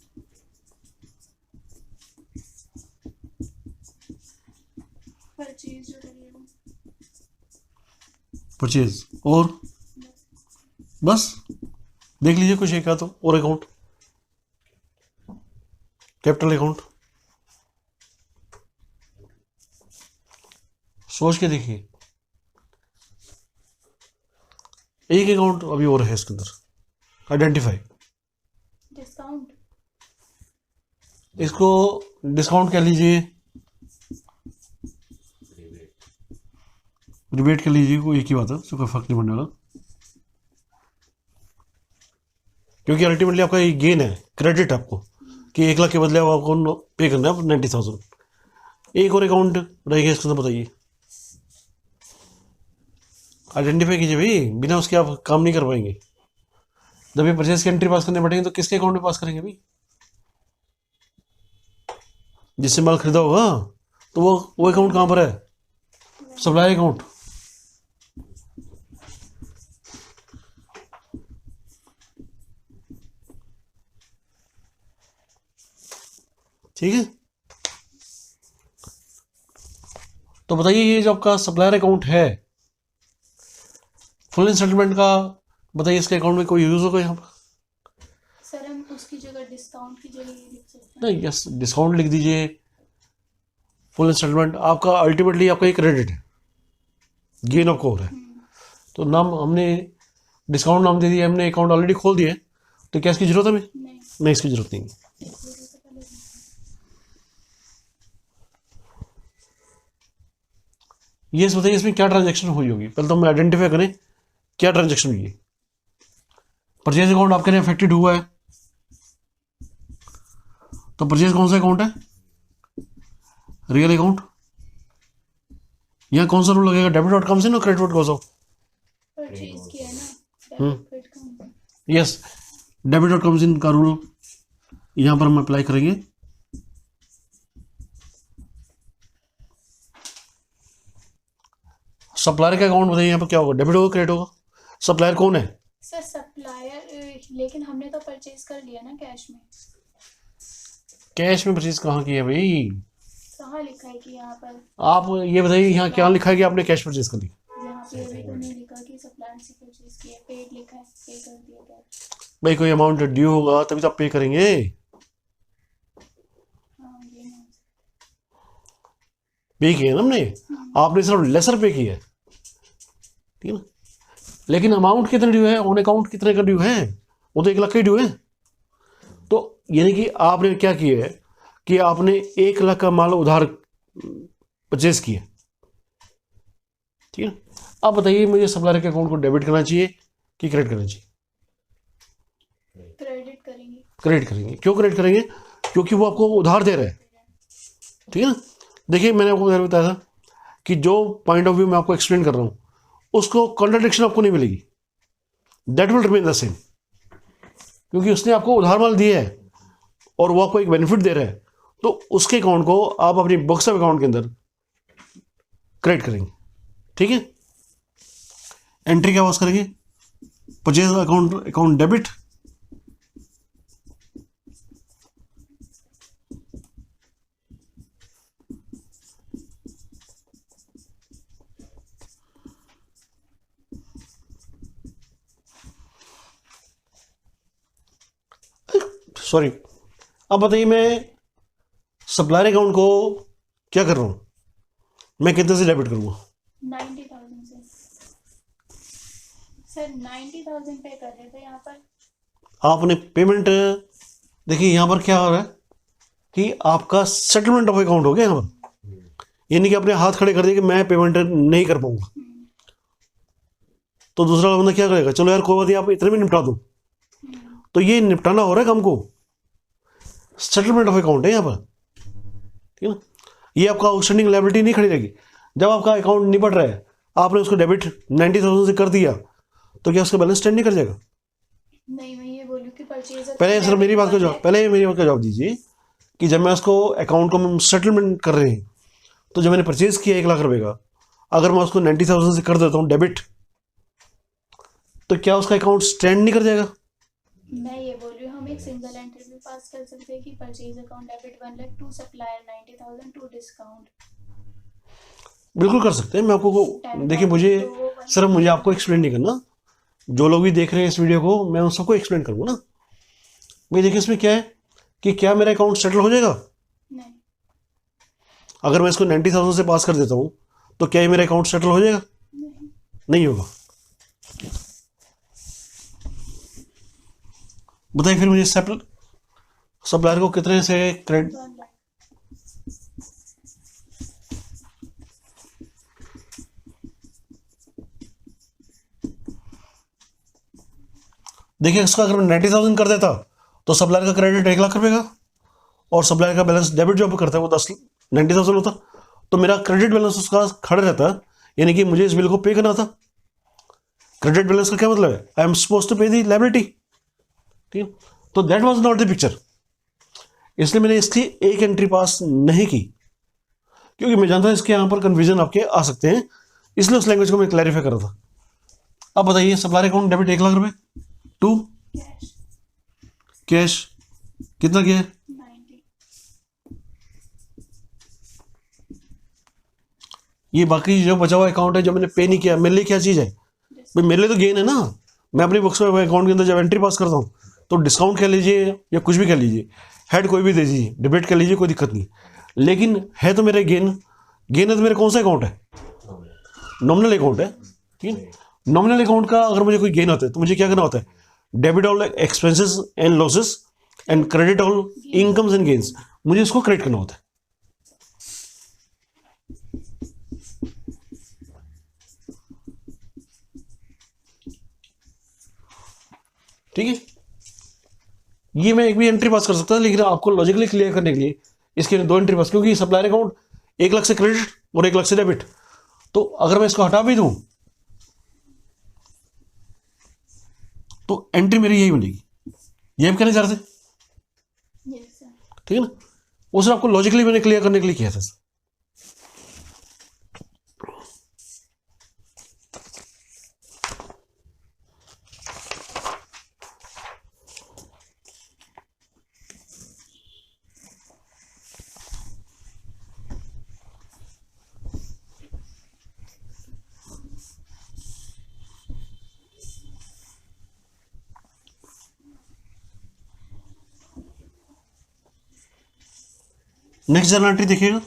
परचेज जो करिएगा परचेज और बस देख लीजिए कुछ एक तो और अकाउंट, कैपिटल अकाउंट सोच के देखिए। एक अकाउंट अभी और है इसके अंदर, आइडेंटिफाई। डिस्काउंट। इसको डिस्काउंट कह लीजिए, रिबेट कर लीजिए, कोई एक ही बात है, उससे कोई फर्क नहीं पड़ने वाला, क्योंकि अल्टीमेटली आपका ये गेन है, क्रेडिट आपको कि 1 लाख के बदले आपको पे करना है 90,000। एक और अकाउंट रहेगा इसके अंदर, बताइए। आइडेंटिफाई कीजिए भाई, बिना उसके आप काम नहीं कर पाएंगे। जब ये परचेज की एंट्री पास करने बैठेंगे तो किसके अकाउंट में पास करेंगे भाई, जिससे माल खरीदा होगा, तो वो अकाउंट कहाँ पर है, सप्लाई अकाउंट। ठीक है, तो बताइए ये जो आपका सप्लायर अकाउंट है फुल सेटलमेंट का, बताइए इसके अकाउंट में कोई यूज होगा यहाँ पर। सर हम उसकी जगह डिस्काउंट की जगह ये लिख सकते हैं। नहीं, यस डिस्काउंट लिख दीजिए। फुल सेटलमेंट आपका अल्टीमेटली आपका एक क्रेडिट है, गेन आपको हो रहा है, तो नाम हमने डिस्काउंट नाम दे दिया, हमने अकाउंट ऑलरेडी खोल दिया है, तो क्या इसकी जरूरत है हमें, नहीं। नहीं इसकी जरूरत नहीं है। ये बताइए इसमें क्या ट्रांजैक्शन हुई होगी, पहले तो हम आइडेंटिफाई करें क्या ट्रांजैक्शन हुई है। परचेज अकाउंट आपके लिए अफेक्टेड हुआ है, तो परचेज कौन सा अकाउंट है, रियल अकाउंट। यहाँ कौन सा रूल लगेगा, डेबिट डॉट कॉम से ना क्रेडिट डॉट कॉम। परचेज किया है ना, डेबिट कम। यस, डेबिट डॉट कॉम का रूल यहाँ पर हम अप्लाई करेंगे। सप्लायर का अकाउंट बताइए यहाँ पर क्या होगा, डेबिट होगा क्रेडिट होगा। सप्लायर कौन है सर सप्लायर, लेकिन हमने तो परचेज कर लिया ना कैश में। कैश में परचेज कहाँ की है भाई, कहाँ लिखा है कि यहाँ पर, आप ये बताइए यहाँ क्या लिखा है कि आपने कैश परचेज कर ली। यहाँ पे अभी तो नहीं लिखा कि सप्लायर से परचेज किया, पेड लिखा है, पे कर दिया कैश। भाई कोई अमाउंट ड्यू होगा तभी तो आप पे करेंगे। हाँ ये ना। पे किया ना हमने, आपने सिर्फ लेसर पे किया है, ठीक है ना। लेकिन अमाउंट कितने ड्यू है, ऑन अकाउंट कितने का ड्यू है, वो तो 1 लाख का ड्यू है। तो यानी कि आपने क्या किया है कि आपने 1 लाख का माल उधार परचेज किया, ठीक है। अब बताइए मुझे सप्लायर के अकाउंट को डेबिट करना चाहिए कि क्रेडिट करना चाहिए। क्रेडिट करेंगे। क्रेडिट करेंगे, क्यों क्रेडिट करेंगे, क्योंकि वो आपको उधार दे रहा है, ठीक है ना। देखिए मैंने आपको पहले बताया था कि जो पॉइंट ऑफ व्यू मैं आपको एक्सप्लेन कर रहा हूँ उसको कॉन्ट्राडिक्शन आपको नहीं मिलेगी, that will remain the same, क्योंकि उसने आपको उधार माल दिया है और वो आपको एक बेनिफिट दे रहा है, तो उसके अकाउंट को आप अपनी बुक्स ऑफ अकाउंट के अंदर क्रेडिट करेंगे, ठीक है। एंट्री क्या पास करेंगे, परचेज अकाउंट डेबिट, सॉरी। अब बताइए मैं सप्लायर अकाउंट को क्या कर रहा हूँ, मैं कितने से डेबिट करूँगा, 90,000 से। सर 90,000 पे कर रहे थे यहाँ पर। आपने पेमेंट, देखिए यहाँ पर क्या हो रहा है कि आपका सेटलमेंट ऑफ अकाउंट हो गया यहाँ पर, यानी कि अपने हाथ खड़े कर दिए कि मैं पेमेंट नहीं कर पाऊंगा। तो दूसरा बंदा क्या करेगा, चलो यार कोई बात नहीं, आप इतने में निपटा दो। तो ये निपटाना हो रहा है काम को, सेटलमेंट ऑफ अकाउंट है यहाँ पर, ठीक है ना। ये आपका आउटस्टैंडिंग लायबिलिटी नहीं खड़ी रहेगी। जब आपका अकाउंट निपट रहा है, आपने उसको डेबिट 90,000 से कर दिया, तो क्या उसका बैलेंस स्टैंड नहीं कर जाएगा? नहीं, मैं ये बोलूँ कि परचेज पहले सर मेरी बात का जवाब, पहले मेरी बात का जवाब दीजिए कि जब मैं उसको अकाउंट को हम सेटलमेंट कर रहे हैं, तो जब मैंने परचेज किया 1,00,000 रुपए का, अगर मैं उसको 90,000 से कर देता हूँ डेबिट, तो क्या उसका अकाउंट स्टैंड नहीं कर जाएगा? मैं ये बोल रही हूँ, हम एक सिंगल एंट्री भी पास कर सकते हैं कि purchase account debit 1 lakh to supplier 90,000 to discount. बिल्कुल कर सकते हैं। मैं आपको देखिए, मुझे सर मुझे आपको एक्सप्लेन नहीं करना, जो लोग भी देख रहे हैं इस वीडियो को, मैं उन सबको एक्सप्लेन करूँगा ना। भाई देखिए, इसमें क्या है कि क्या मेरा अकाउंट सेटल हो जाएगा? नहीं, अगर मैं इसको 90,000 से पास कर देता हूँ, तो क्या ये मेरा अकाउंट सेटल हो जाएगा? नहीं होगा। बताइए फिर मुझे सप्लायर को कितने से क्रेडिट, 1 लाख। देखिए इसका अगर मैं 90,000 कर देता, तो सप्लायर का क्रेडिट 1,00,000 रुपए का, और सप्लायर का बैलेंस डेबिट जो करता है वो 90,000 होता, तो मेरा क्रेडिट बैलेंस उसका खड़ा रहता, यानी कि मुझे इस बिल को पे करना था। क्रेडिट बैलेंस का क्या मतलब है? आई एम सपोज टू पे दी लायबिलिटी, ठीक है। तो that was not the picture, इसलिए मैंने इसकी एक एंट्री पास नहीं की, क्योंकि मैं जानता था इसके यहाँ पर कन्फ्यूजन आपके आ सकते हैं, इसलिए उस लैंग्वेज को मैं क्लैरिफाई कर रहा था। अब बताइए, सप्लायर अकाउंट डेबिट 1,00,000 रुपए टू कैश कैश कितना किया है? 90। ये बाकी जो बचा हुआ अकाउंट है जो मैंने पे नहीं किया, मेरे लिए क्या चीज़ है भाई? मेरे लिए तो गेन है ना। मैं अपनी बुक्स में अकाउंट के अंदर जब एंट्री पास करता हूँ, तो डिस्काउंट कह लीजिए या कुछ भी कह लीजिए, हेड कोई भी दे दीजिए, डिबेट कर लीजिए, कोई दिक्कत नहीं। लेकिन है तो मेरे गेन है तो मेरे कौन सा अकाउंट है? नॉमिनल अकाउंट है, ठीक है। नॉमिनल अकाउंट का अगर मुझे कोई गेन होता है, तो मुझे क्या करना होता है? Debit all expenses and losses and credit all incomes and gains, मुझे इसको क्रेडिट करना होता है, ठीक है। ये मैं एक भी एंट्री पास कर सकता था, लेकिन आपको लॉजिकली क्लियर करने के लिए इसके 2 एंट्री पास, क्योंकि सप्लायर अकाउंट 1,00,000 से क्रेडिट और 1,00,000 से डेबिट, तो अगर मैं इसको हटा भी दूं, तो एंट्री मेरी यही बनेगी। ये हम कहना चाह रहे थे, यस सर। ठीक है ना। वो सर आपको लॉजिकली मैंने क्लियर करने के लिए किया था सर। नेक्स्ट जर्नल एंट्री देखिएगा,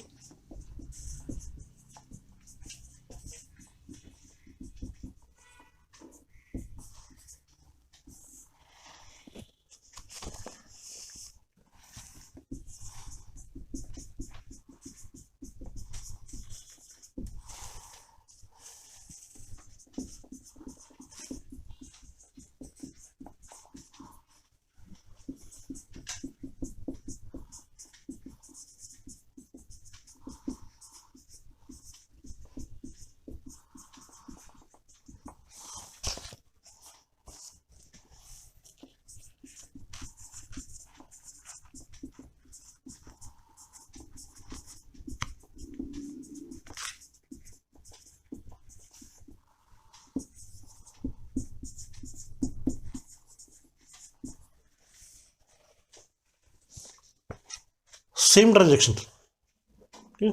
सेम ट्रांजेक्शन, ठीक है।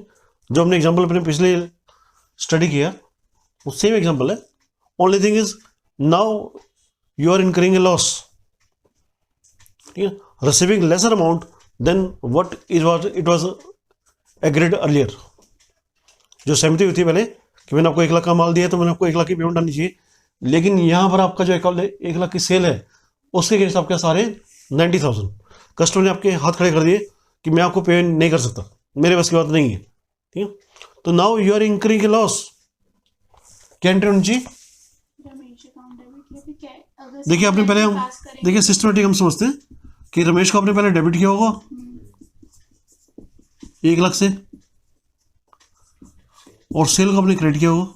जो हमने एग्जांपल अपने पिछले स्टडी किया वो सेम एग्जांपल है। Only thing is now you are incurring a loss, ठीक है, receiving lesser amount than what it was agreed earlier. जो सहमति हुई थी पहले कि मैंने आपको 1,00,000 का माल दिया, तो मैंने आपको 1,00,000 की पेमेंट आनी चाहिए, लेकिन यहाँ पर आपका जो अकाउंट 1,00,000 की सेल है, उसके अगेंस्ट आपके सारे 90,000 कस्टमर ने आपके हाथ खड़े कर दिए कि मैं आपको पेमेंट नहीं कर सकता, मेरे बस की बात नहीं है, ठीक है। तो now you are increase loss, क्या एंट्री होनी चाहिए? रमेश अकाउंट डेबिट या फिर क्या अगर देखिए आपने पहले हम पास करेंगे देखिए सिस्टमेटिक हम समझते हैं कि रमेश को आपने पहले डेबिट किया होगा 1 लाख से, और सेल को आपने क्रेडिट किया होगा,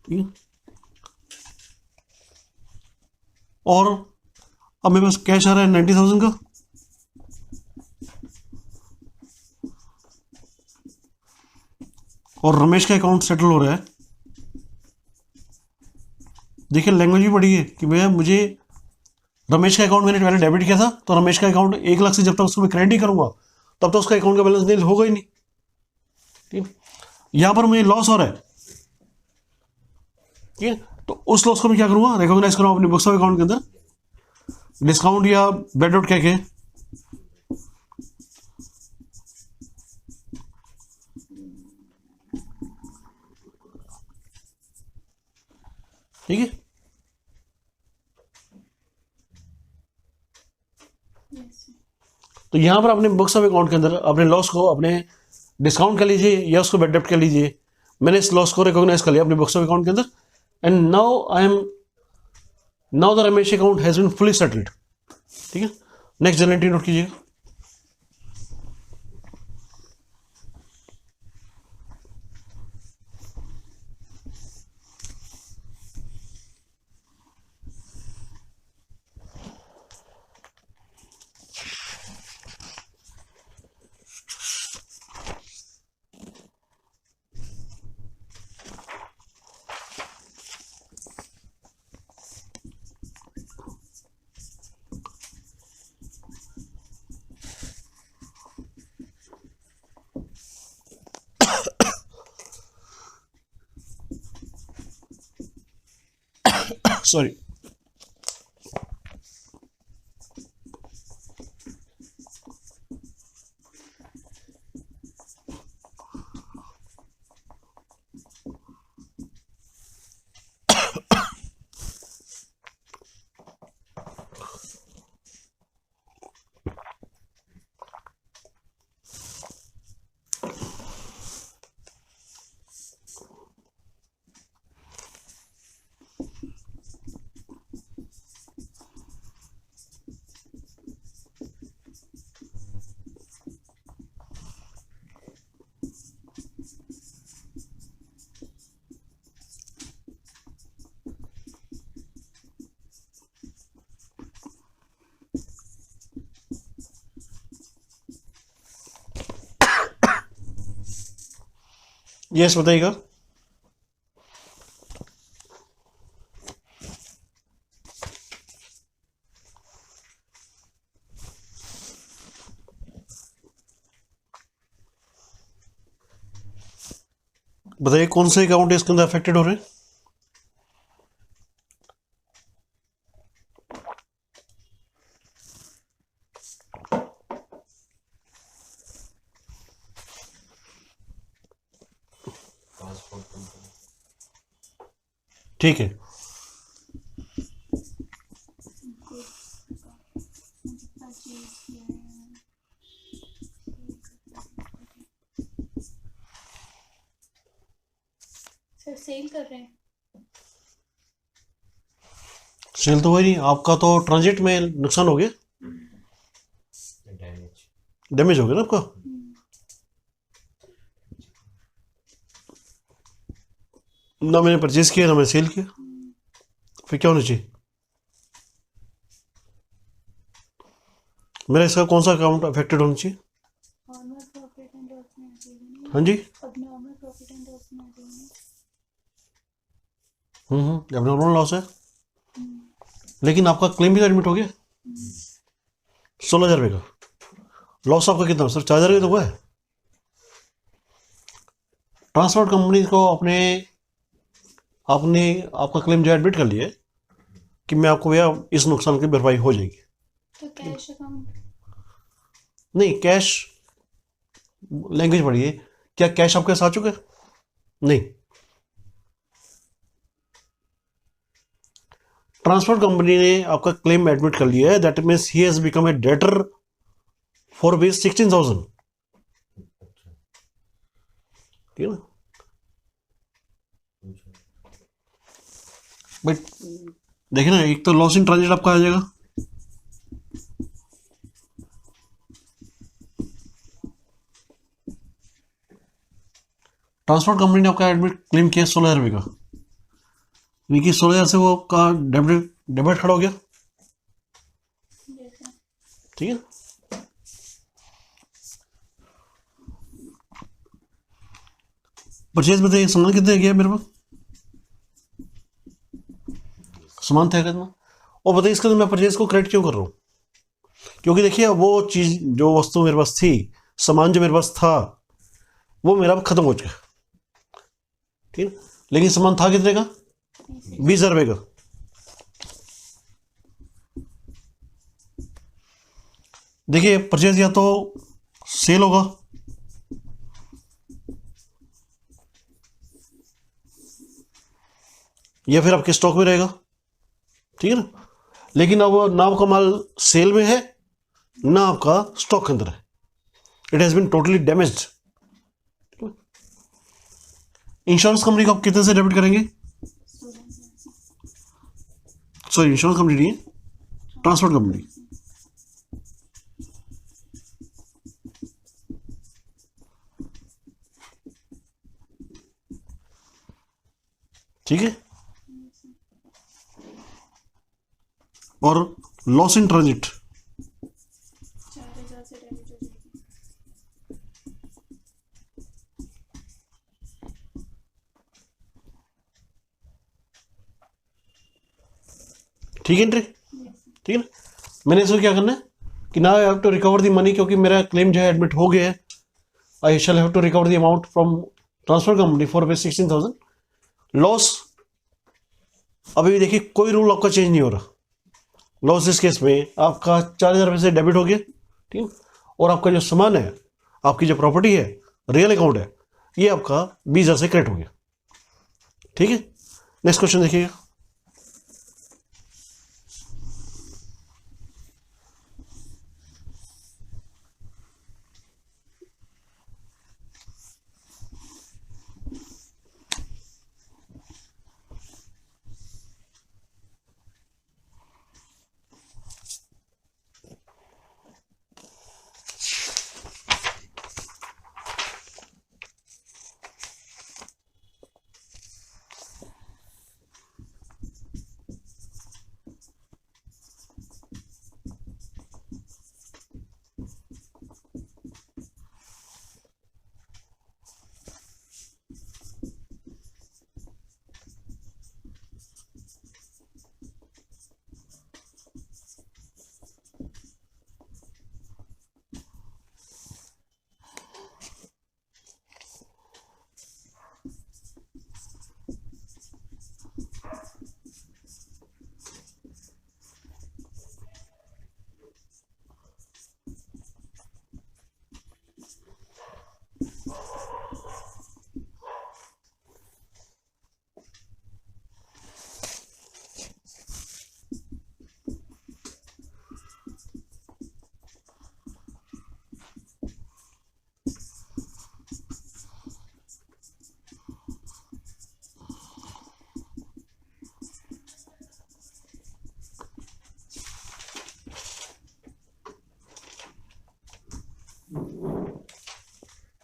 ठीक है। और अब मेरे पास कैश आ रहा है 90,000 का, और रमेश का अकाउंट सेटल हो रहा है। देखिए लैंग्वेज भी पड़ी है कि भैया मुझे रमेश का अकाउंट मैंने पहले डेबिट किया था, तो रमेश का अकाउंट 1 लाख से जब तक उसको मैं क्रेडिट करूंगा तब तक उसका अकाउंट का बैलेंस नील होगा ही नहीं, ठीक है। यहां पर मुझे लॉस हो रहा है, ठीक है, तो उस लॉस को मैं क्या करूंगा, रिकॉग्नाइज करूंगा अपने बुक्स ऑफ अकाउंट के अंदर, डिस्काउंट या बैड आउट कह के, ठीक है। Yes, sir. तो यहां पर अपने बुक्स ऑफ अकाउंट के अंदर अपने लॉस को अपने डिस्काउंट कर लीजिए या उसको बैड डेब्ट कर लीजिए, मैंने इस लॉस को रिकॉग्नाइज कर लिया अपने बुक्स ऑफ अकाउंट के अंदर, and now the Ramesh account has been fully settled, ठीक है। नेक्स्ट जर्नल एंट्री नोट कीजिएगा। सॉरी, यस बताइएगा। बताइए कौन से अकाउंट इसके अंदर अफेक्टेड हो रहे हैं? पासपोर्ट कंपनी, ठीक है, परचेज किया है सर, सेल कर रहे हैं। सेल तो हुआ ही नहीं आपका, तो ट्रांजिट में नुकसान हो गया, डैमेज, डैमेज हो गया ना आपका। ना मैंने परचेज किया ना मैंने सेल किया, फिर क्या होना चाहिए? मेरा इसका कौन सा अकाउंट अफेक्टेड होना चाहिए? नॉर्मल प्रॉफिट एंड लॉस में आ जाएगा ना, हाँ जी, अब नॉर्मल प्रॉफिट एंड लॉस में आ जाएगा। अब नॉर्मल लॉस है, लेकिन आपका क्लेम भी तो एडमिट हो गया 16,000 रुपये का। लॉस आपका कितना सर? 4,000 का तो हुआ है। ट्रांसपोर्ट कंपनी को अपने आपने आपका क्लेम जो एडमिट कर लिया है कि मैं आपको भैया इस नुकसान की भरपाई हो जाएगी। तो कैश अकाउंट नहीं, कैश लैंग्वेज पढ़िए, क्या कैश आपके साथ आ चुका है? नहीं, ट्रांसपोर्ट कंपनी ने आपका क्लेम एडमिट कर लिया है, that means he has become a debtor for rupees 16,000। ठीक है ना। बट देखिए ना, एक तो लॉस इन ट्रांजिट आपका आ जाएगा, ट्रांसपोर्ट कंपनी ने आपका एडमिट क्लेम किया 16,000 रुपये का, यानी कि 16,000 से वो आपका डेबिट डेबिट खड़ा हो गया। yes sir. ठीक है, परचेज बताइए, सामान कितने गया मेरे पास, सामान था कितना, और बताइए इसके अंदर मैं परचेज को क्रेडिट क्यों कर रहा हूँ, क्योंकि देखिए वो चीज़ जो वस्तु मेरे पास थी, सामान जो मेरे पास था, वो मेरा अब खत्म हो चुका, ठीक है, लेकिन सामान था कितने का, 20,000 रुपये का। देखिए परचेज या तो सेल होगा, या फिर आपके स्टॉक में रहेगा, ठीक है ना, लेकिन अब ना आपका माल सेल में है, ना आपका स्टॉक के अंदर है, it has been totally damaged. Insurance company को आप कितने से डेबिट करेंगे, सॉरी इंश्योरेंस कंपनी नहीं है, ट्रांसपोर्ट कंपनी। ठीक है, और लॉस इन ट्रांजिट 4,000 से डेबिट हो जाएगी। ठीक है एंट्री, yes sir. ठीक है ना। मैंने इसको क्या करना है कि ना I have to recover the money, क्योंकि मेरा क्लेम जो है एडमिट हो गया है, I shall have to recover the amount from transfer company for rupees 16,000 loss. अभी देखिए कोई रूल आपका चेंज नहीं हो रहा, लॉस इस केस में आपका 4,000 रुपये से डेबिट हो गया, ठीक है, और आपका जो सामान है, आपकी जो प्रॉपर्टी है, रियल अकाउंट है, ये आपका 20,000 से क्रेडिट हो गया। ठीक है, नेक्स्ट क्वेश्चन देखिएगा।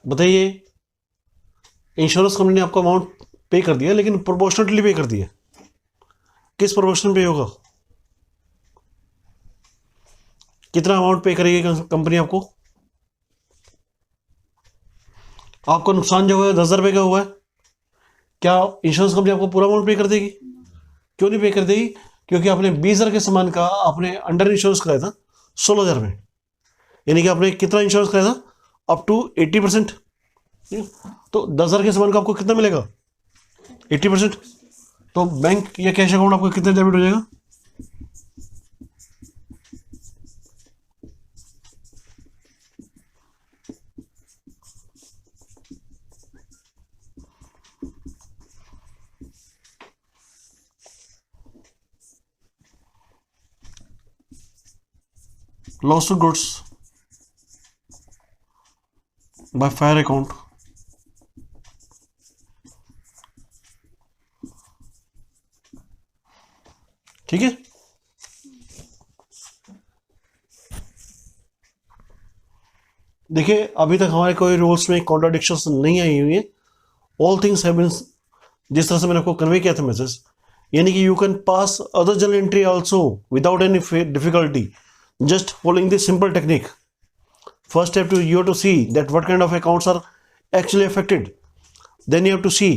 बताइए, इंश्योरेंस कंपनी ने आपको अमाउंट पे कर दिया, लेकिन प्रोपोर्शनली पे कर दिया, किस प्रोपोर्शन पे होगा, कितना अमाउंट पे करेगी कंपनी आपको। आपको नुकसान जो हुआ है 10,000 रुपये का हुआ है, क्या इंश्योरेंस कंपनी आपको पूरा अमाउंट पे कर देगी, क्यों नहीं पे कर देगी, क्योंकि आपने 20,000 के सामान का आपने अंडर इंश्योरेंस कराया था 16,000 में, यानी कि आपने कितना इंश्योरेंस कराया था, अप टू 80%, तो 10,000 के सामान का आपको कितना मिलेगा, 80%, तो बैंक या कैश अकाउंट आपको कितना डेबिट हो जाएगा, loss to goods by fire account ठीक है। देखिए अभी तक हमारे कोई रूल्स में कॉन्ट्राडिक्शंस नहीं आई हुई है। ऑल थिंग्स हैव बीन, जिस तरह से मैंने आपको कन्वे किया था मैसेज, यानी कि you can pass other journal entry also without any difficulty, just following this simple technique. First step you have to see that what kind of accounts are actually affected. Then you have to see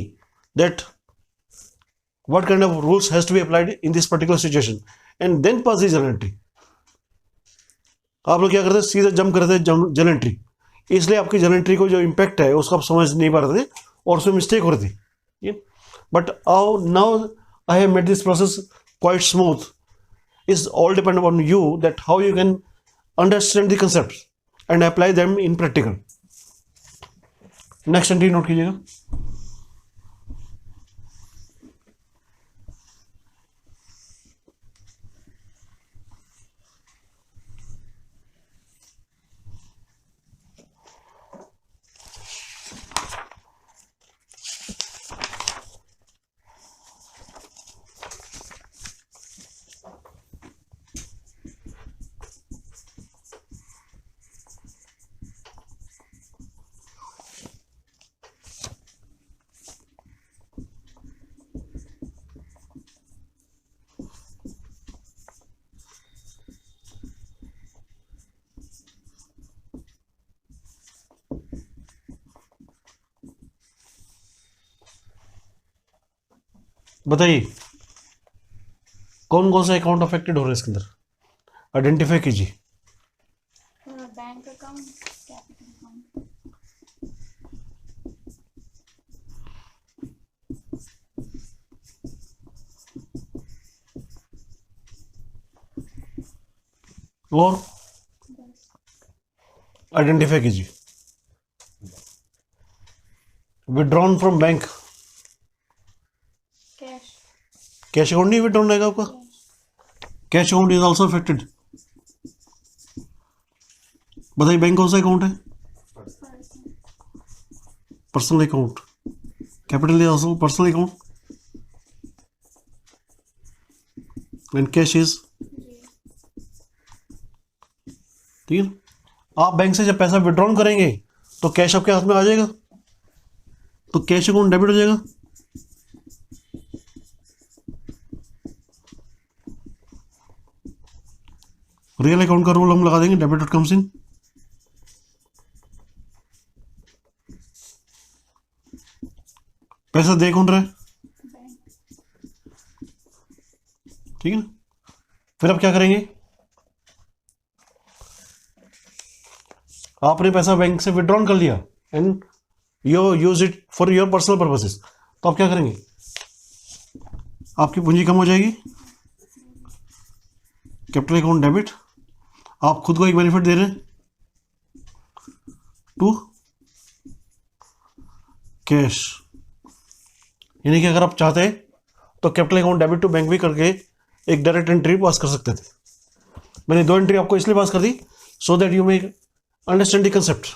that what kind of rules has to be applied in this particular situation, and then pass the journal entry. आप लोग क्या करते हैं, सीधे जंप करते हैं जर्नल एंट्री, इसलिए आपकी जर्नल एंट्री को जो इम्पैक्ट है उसको आप समझ नहीं पा रहे थे और उसमें मिस्टेक हो रही थी। But now I have made this process quite smooth. Is all depend upon you that how you can understand the concept and apply them in practical. Next entry note कीजिएगा। बताइए कौन कौन सा अकाउंट अफेक्टेड हो रहा है इसके अंदर, आइडेंटिफाई कीजिए। बैंक अकाउंट, कैपिटल अकाउंट, और आइडेंटिफाई कीजिए। Withdrawn from bank, cash, cash account नहीं विड्रॉन रहेगा आपका, cash account is also affected. बताइए बैंक कौन सा अकाउंट है, personal account, capital is also personal account, and cash is, ठीक है। आप बैंक से जब पैसा विड्रॉन करेंगे तो कैश आपके हाथ में आ जाएगा, तो कैश अकाउंट डेबिट हो जाएगा। रियल अकाउंट का रूल हम लगा देंगे, डेबिट कम्स इन। पैसा दे कौन रहा है, ठीक है ना। फिर आप क्या करेंगे, आपने पैसा बैंक से विड्रॉन कर लिया and you use it for your personal purposes, तो आप क्या करेंगे, आपकी पूंजी कम हो जाएगी, कैपिटल अकाउंट डेबिट, आप खुद को एक बेनिफिट दे रहे हैं टू कैश, यानी कि अगर आप चाहते हैं तो capital account debit to bank भी करके एक डायरेक्ट एंट्री पास कर सकते थे। मैंने दो एंट्री आपको इसलिए पास कर दी so that you may understand the concept,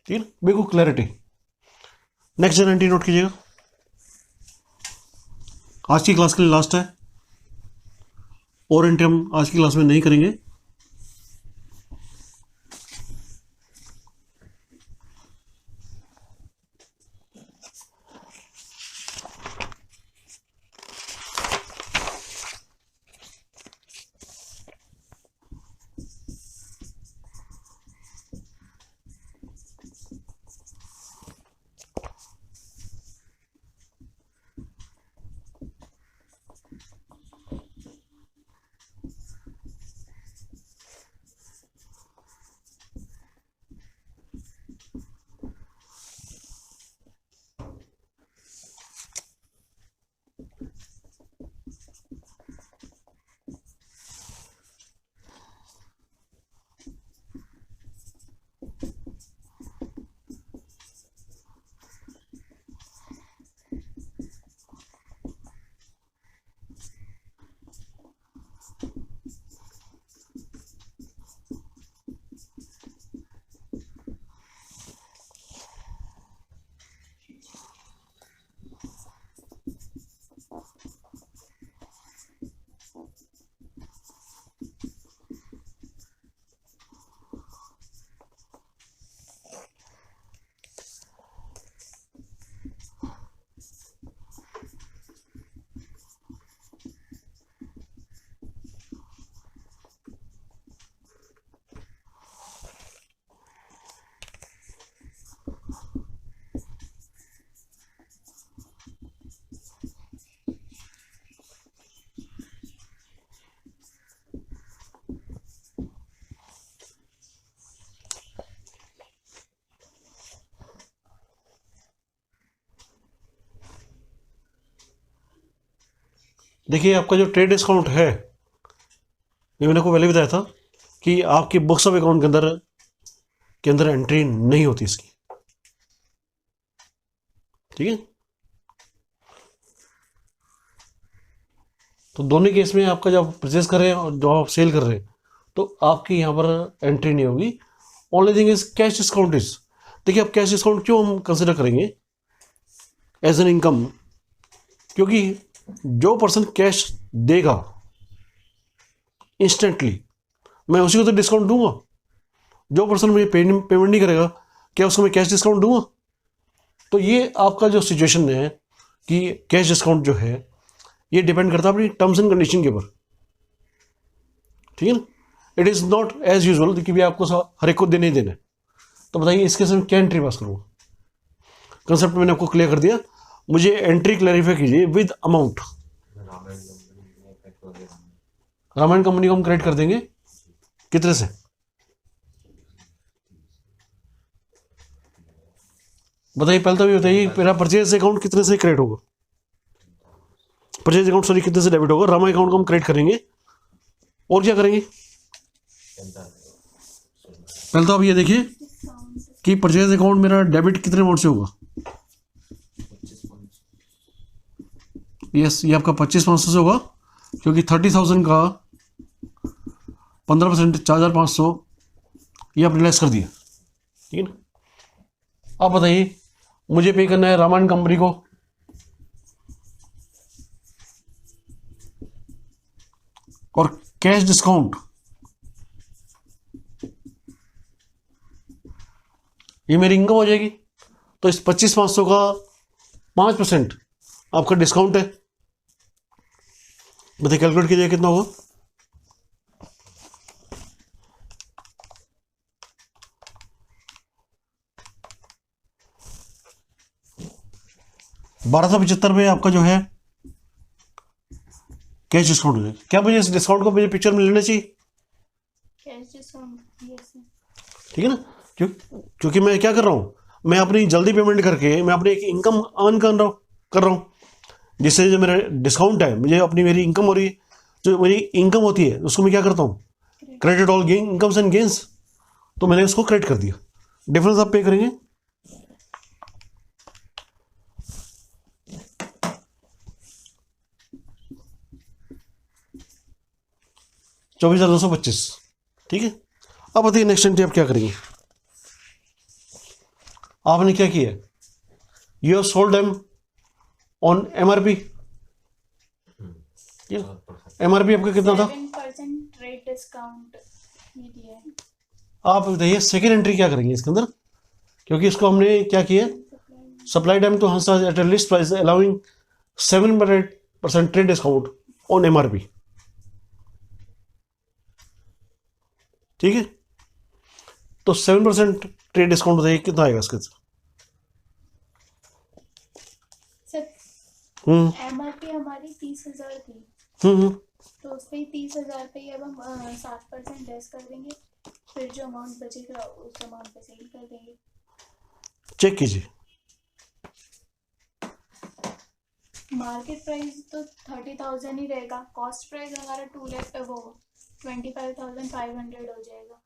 ठीक है, बिल्कुल clarity. Next journal entry note कीजिएगा। आज की क्लास के लिए लास्ट है, और एंट्री हम आज की क्लास में नहीं करेंगे। देखिए आपका जो ट्रेड डिस्काउंट है, ये मैंने आपको पहले बताया था कि आपकी बुक्स ऑफ अकाउंट के अंदर एंट्री नहीं होती इसकी, ठीक है। तो दोनों केस में आपका जब आप परचेज कर रहे हैं और जब आप सेल कर रहे हैं तो आपकी यहाँ पर एंट्री नहीं होगी। Only thing is cash discount is, देखिए अब कैश डिस्काउंट क्यों हम कंसिडर करेंगे एज एन इनकम, क्योंकि जो पर्सन कैश देगा इंस्टेंटली मैं उसी को तो डिस्काउंट दूंगा। जो पर्सन मुझे पेमेंट नहीं करेगा क्या उसको मैं कैश डिस्काउंट दूंगा? तो ये आपका जो सिचुएशन है कि कैश डिस्काउंट जो है ये डिपेंड करता है अपनी टर्म्स एंड कंडीशन के ऊपर, ठीक है ना। It is not as usual कि भी आपको हर एक को देने ही देना है। तो बताइए इस केस में क्या एंट्री पास करूँगा? कंसेप्ट मैंने आपको क्लियर कर दिया, मुझे एंट्री क्लैरिफाई कीजिए विद अमाउंट। रामायण कंपनी को हम क्रेडिट कर देंगे कितने से? बताइए पहले तो ये बताइए मेरा परचेज अकाउंट कितने से क्रेडिट होगा? परचेज अकाउंट सॉरी कितने से डेबिट होगा? रामा अकाउंट को हम क्रेडिट करेंगे और क्या करेंगे? पहले तो आप ये देखिए कि परचेज अकाउंट मेरा डेबिट कितने अमाउंट से होगा। यस, ये आपका 25,500 से होगा क्योंकि 30,000 का 15% 4,500 ये आपने लेस कर दिया, ठीक है ना। आप बताइए मुझे पे करना है रामायण कंपनी को और कैश डिस्काउंट ये मेरी इनकम हो जाएगी। तो इस 25,500 का 5% आपका डिस्काउंट है। बताइए कैलकुलेट कीजिए कितना होगा। 1,275 में आपका जो है कैश डिस्काउंट हो जाएगा। क्या मुझे इस डिस्काउंट को मुझे पिक्चर में लेना चाहिए? Cash discount, yes sir. ठीक है ना, क्योंकि मैं क्या कर रहा हूँ, मैं अपनी जल्दी पेमेंट करके मैं अपनी एक इनकम अर्न कर रहा हूँ जिससे जो मेरा डिस्काउंट है मुझे अपनी मेरी इनकम हो रही है, जो मेरी इनकम होती है उसको मैं क्या करता हूँ, credit all gain incomes and gains. तो मैंने उसको क्रेडिट कर दिया, डिफरेंस आप पे करेंगे। ₹24,225, ठीक है। अब बताइए नेक्स्ट एंट्री आप क्या करेंगे। आपने क्या किया, you have sold them on MRP. MRP आपका कितना था? 7% ट्रेड डिस्काउंट ये दिया है। आप बताइए सेकेंड एंट्री क्या करेंगे इसके अंदर, क्योंकि इसको हमने क्या किया, supply time to Hansa at a list price allowing 7% trade discount on MRP, ठीक है। तो 7% ट्रेड डिस्काउंट बताइए कितना आएगा इसके अंदर? सर एमआरपी हमारी 30,000 थी, तो उस पे 30,000 पे ही अब हम 7% लेस कर देंगे, फिर जो अमाउंट बचेगा उस अमाउंट पे सेल कर देंगे। चेक कीजिए। मार्केट प्राइस तो 30,000 ही रहेगा, कॉस्ट प्राइस हमारा 25,500 हो जाएगा।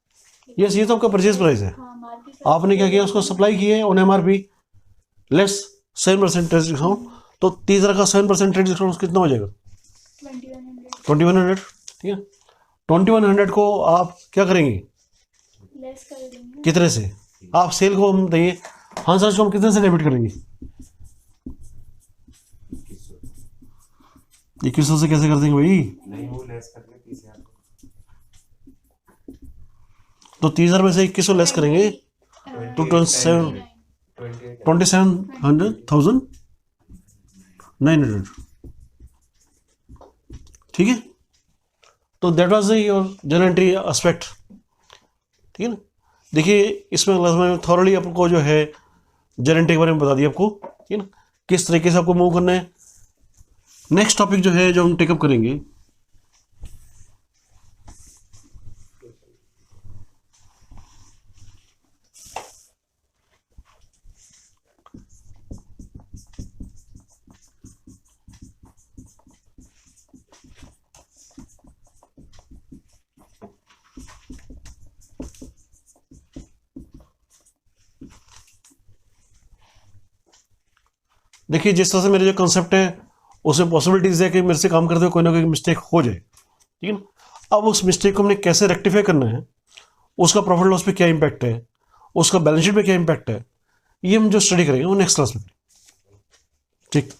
यस, ये तो आपका परचेज प्राइस है। हाँ, मार्केट आपने क्या किया, उसको सप्लाई की है on MRP less 7% trade discount, तो 30,000 का 7% ट्रेड डिस्काउंट कितना हो जाएगा? 2100, ठीक है। 2100 को आप क्या करेंगे, लेस कर देंगे। कितने से? आप सेल को हम बताइए, हाँ सर, को हम कितने से डेबिट करेंगे? 2100 से कैसे कर देंगे भाई? नहीं, वो लेस करके 30,000 तो 30,000 में से 2100 लेस करेंगे तो 27,900, ठीक है। तो that was your general entry aspect, ठीक है ना। देखिए इसमें मैं थॉरली आपको जो है जनरल एंट्री के बारे में बता दिया आपको, ठीक है ना, किस तरीके से आपको मूव करना है। नेक्स्ट टॉपिक जो है जो हम टेकअप करेंगे, देखिए जिस तरह से मेरे जो कंसेप्ट है उसमें पॉसिबिलिटीज़ है कि मेरे से काम करते हुए कोई ना कोई मिस्टेक हो जाए, ठीक है ना। अब उस मिस्टेक को हमने कैसे रेक्टिफाई करना है, उसका प्रॉफिट लॉस पे क्या इम्पैक्ट है, उसका बैलेंस शीट पे क्या इम्पैक्ट है, ये हम जो स्टडी करेंगे वो नेक्स्ट क्लास में करेंगे। ठीक।